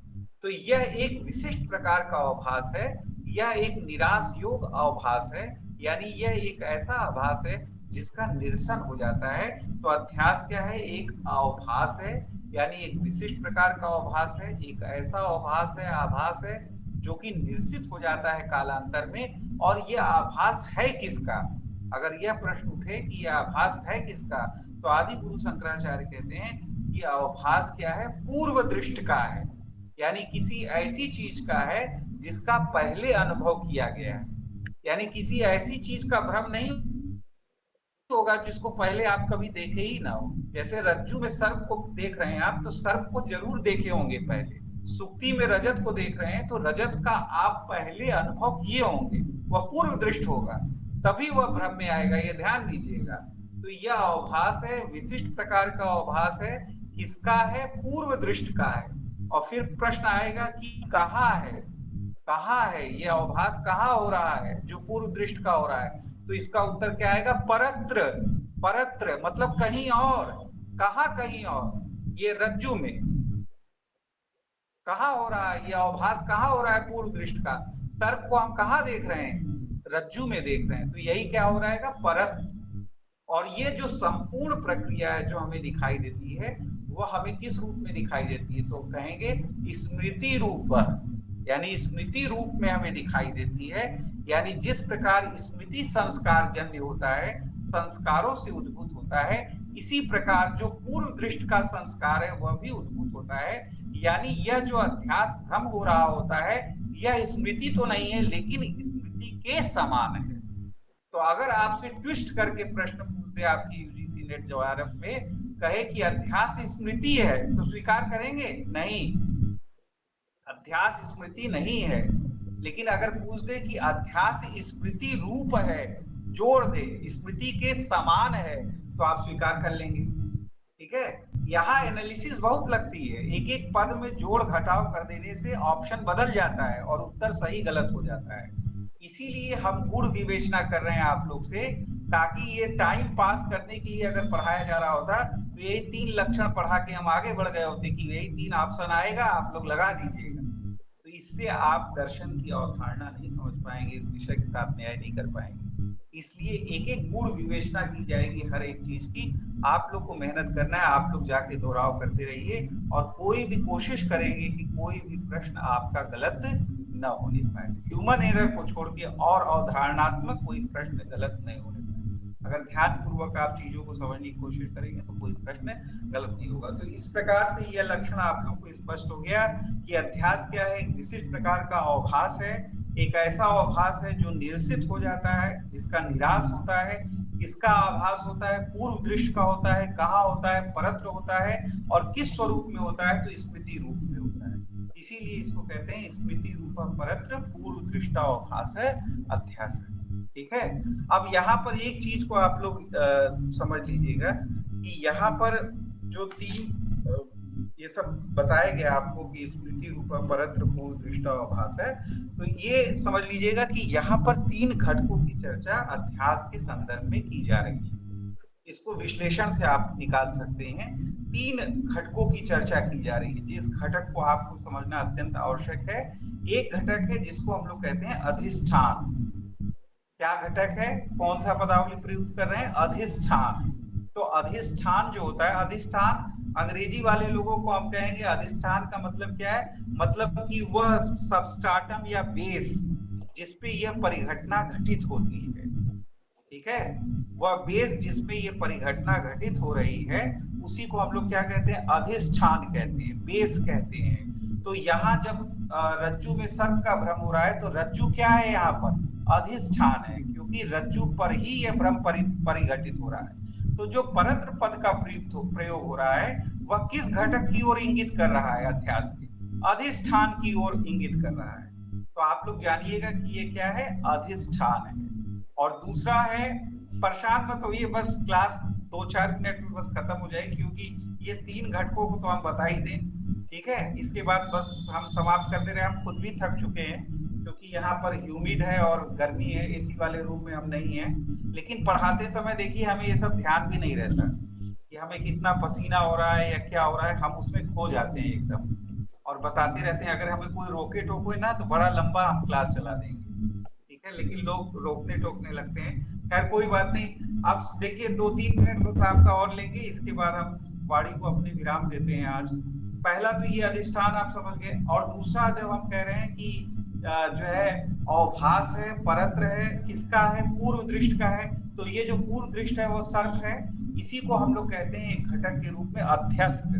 Speaker 1: तो यह एक विशिष्ट प्रकार का आभास है, यह एक निराश योग आभास है। यानी यह एक ऐसा आभास है जिसका निरसन हो जाता है। तो अध्यास क्या है, एक आभास है, यानी एक विशिष्ट प्रकार का आभास है, एक ऐसा आभास है, आभास है जो कि निरसित हो जाता है कालांतर में। और यह आभास है किसका, अगर यह प्रश्न उठे कि यह आभास है किसका, तो आदि गुरु शंकराचार्य कहते हैं कि आभास क्या है, पूर्व दृष्ट का है। यानी किसी ऐसी चीज का है जिसका पहले अनुभव किया गया है। यानी किसी ऐसी चीज का भ्रम नहीं होगा जिसको पहले आप कभी देखे ही ना हो। जैसे रज्जु में सर्प को देख रहे हैं आप, तो सर्प को जरूर देखे होंगे पहले। सुक्ति में रजत को देख रहे हैं तो रजत का आप पहले अनुभव किए होंगे, वह पूर्व दृष्ट होगा, तभी वह भ्रम में आएगा, ये ध्यान दीजिएगा। तो यह आभास है, विशिष्ट प्रकार का आभास है, किसका है, पूर्व दृष्ट का है। और फिर प्रश्न आएगा कि कहाँ है, कहाँ है ये अवभास, कहाँ हो रहा है जो पूर्व दृष्ट का हो रहा है। तो इसका उत्तर क्या आएगा, परत्र। परत्र मतलब कहीं और। कहाँ कहीं और, ये रज्जु में कहाँ हो रहा है, ये अवभास कहाँ हो रहा है पूर्व दृष्ट का। सर्प को हम कहाँ देख रहे हैं, रज्जु में देख रहे हैं। तो यही क्या हो रहा है, परत्र। और ये जो संपूर्ण प्रक्रिया है जो हमें दिखाई देती है, वह हमें किस रूप में दिखाई देती है, तो कहेंगे स्मृति रूप, यानी स्मृति रूप में हमें दिखाई देती है। यानी जिस प्रकार स्मृति संस्कार जन्य होता है, संस्कारों से उद्भूत होता है, इसी प्रकार जो पूर्व दृष्ट का संस्कार है वह भी उद्भूत होता है। यानी यह जो अध्यास भ्रम हो रहा होता है, यह स्मृति तो नहीं है लेकिन स्मृति के समान है। तो अगर आपसे ट्विस्ट करके प्रश्न पूछ दे आपकी यूजीसी नेट जवाब में, कहे कि अध्यास स्मृति है, तो स्वीकार करेंगे? नहीं, अध्यास स्मृति नहीं है। लेकिन अगर पूछ दे कि अध्यास स्मृति रूप है, जोड़ दे स्मृति के समान है, तो आप स्वीकार कर लेंगे। ठीक है, यहाँ एनालिसिस बहुत लगती है, एक एक पद में जोड़ घटाव कर देने से ऑप्शन बदल जाता है और उत्तर सही गलत हो जाता है। इसीलिए हम गुण विवेचना कर रहे हैं आप लोग से, ताकि ये टाइम पास करने के लिए अगर पढ़ाया जा रहा होता तो यही 3 लक्षण पढ़ा के हम आगे बढ़ गए होते कि यही 3 ऑप्शन आएगा, आप लोग लगा दीजिएगा। तो इससे आप दर्शन की अवधारणा नहीं समझ पाएंगे, इस विषय के साथ न्याय नहीं कर पाएंगे। इसलिए एक एक गुण विवेचना की जाएगी हर एक चीज की। आप लोग को मेहनत करना है, आप लोग जाके दोहराव करते रहिए और कोई भी कोशिश करेंगे कि कोई भी प्रश्न आपका गलत न होने पाए। ह्यूमन एरर को छोड़ के और अवधारणात्मक कोई प्रश्न गलत नहीं होने पाए। अगर ध्यान पूर्वक आप चीजों को समझने की कोशिश करेंगे तो कोई प्रश्न गलत नहीं होगा। तो इस प्रकार से यह लक्षण आप लोग को स्पष्ट हो गया कि अध्यास क्या है, एक विशिष्ट प्रकार का अवभास है, एक ऐसा अवभास है जो निरसित हो जाता है, जिसका निराश होता है। किसका आभास होता है, पूर्व दृश्य का होता है, कहाँ होता है, परत्र होता है, और किस स्वरूप में होता है, तो स्मृति रूप में होता है। इसीलिए इसको कहते हैं स्मृति रूप परत्र पूर्व दृष्टा अवभास है, अध्यास है। ठीक है, अब यहाँ पर एक चीज को आप लोग समझ लीजिएगा कि यहाँ पर जो 3 ये सब बताया गया आपको कि स्मृति रूप परत्र पूर्व दृष्टा अवभास है, तो ये समझ लीजिएगा कि यहाँ पर 3 घटकों की चर्चा अध्यास के संदर्भ में की जा रही है। इसको विश्लेषण से आप निकाल सकते हैं। 3 घटकों की चर्चा की जा रही है, जिस घटक को आपको समझना अत्यंत आवश्यक है। एक घटक है जिसको हम लोग कहते हैं अधिष्ठान। क्या घटक है, कौन सा पदावली प्रयुक्त कर रहे हैं, अधिष्ठान। तो अधिष्ठान जो होता है, अधिष्ठान अंग्रेजी वाले लोगों को हम कहेंगे अधिष्ठान का मतलब क्या है, मतलब कि वह सबस्ट्राटम या बेस जिसपे यह परिघटना घटित होती है। ठीक है, वह बेस जिसपे ये परिघटना घटित हो रही है उसी को हम लोग क्या कहते हैं, अधिष्ठान कहते हैं, बेस कहते हैं। तो यहाँ जब रज्जु में सर्प का भ्रम हो रहा है, तो रज्जु क्या है, यहाँ पर अधिष्ठान है, क्योंकि रज्जु पर ही यह भ्रम परिघटित हो रहा है। तो जो परत्र पद का प्रयोग हो रहा है वह किस घटक की ओर इंगित कर रहा है, अध्यास के अधिष्ठान की ओर इंगित कर रहा है। तो आप लोग जानिएगा कि ये क्या है, अधिष्ठान है। और दूसरा है, परेशान मत होइए, बस क्लास 2-4 मिनट में बस खत्म हो जाएगी, क्योंकि ये 3 घटकों को तो हम बता ही दें। ठीक है, इसके बाद बस हम समाप्त कर दे रहे हैं। हम खुद भी थक चुके हैं क्योंकि यहाँ पर ह्यूमिड है और गर्मी है, एसी वाले रूम में हम नहीं है। लेकिन पढ़ाते समय देखिए हमें ये सब ध्यान भी नहीं रहता कि हमें कितना पसीना हो रहा है या क्या हो रहा है, हम उसमें खो जाते हैं एकदम और बताते रहते हैं। अगर हमें कोई रोके टोके ना तो बड़ा लंबा हम क्लास चला देंगे। ठीक है, लेकिन लोग रोकने टोकने लगते हैं। खैर कोई बात नहीं, आप देखिए 2-3 मिनट बस आपका और लेंगे, इसके बाद हम वाणी को अपने विराम देते हैं आज। पहला तो ये अधिष्ठान आप समझ गए, और दूसरा जब हम कह रहे हैं कि जो है अवभास है, परत्र है, किसका है, पूर्व दृष्ट का है, तो ये जो पूर्व दृष्ट है वो सर्प है। इसी को हम लोग कहते हैं एक घटक के रूप में अध्यस्त।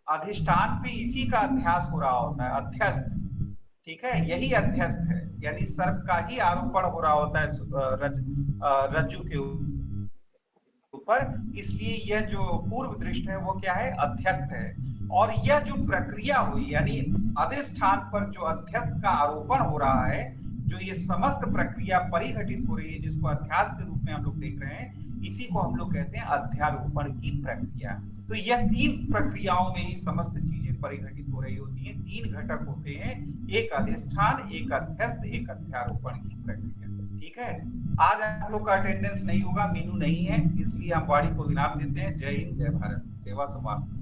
Speaker 1: अधिष्ठान पे इसी का अध्यास हो रहा होता है, अध्यस्त। ठीक है, यही अध्यस्त है, यानी सर्प का ही आरोपण हो रहा होता है रज्जु के ऊपर। इसलिए यह जो पूर्व दृष्ट है वो क्या है, अध्यस्त है। और यह जो प्रक्रिया हुई, यानी अधिष्ठान पर जो अध्यस्त का आरोपण हो रहा है, जो ये समस्त प्रक्रिया परिघटित हो रही है, जिसको अध्यास के रूप में हम लोग देख रहे हैं, इसी को हम लोग कहते हैं अध्यारोपण की प्रक्रिया। तो यह 3 प्रक्रियाओं में ही समस्त चीजें परिघटित हो रही होती हैं। 3 घटक होते हैं, एक अधिष्ठान, एक अध्यस्त, एक अध्यारोपण की प्रक्रिया। ठीक है, आज आप लोग का अटेंडेंस नहीं होगा, मीनू नहीं है, इसलिए हम वाणी को विराम देते हैं। जय हिंद, जय भारत। सेवा समाप्त।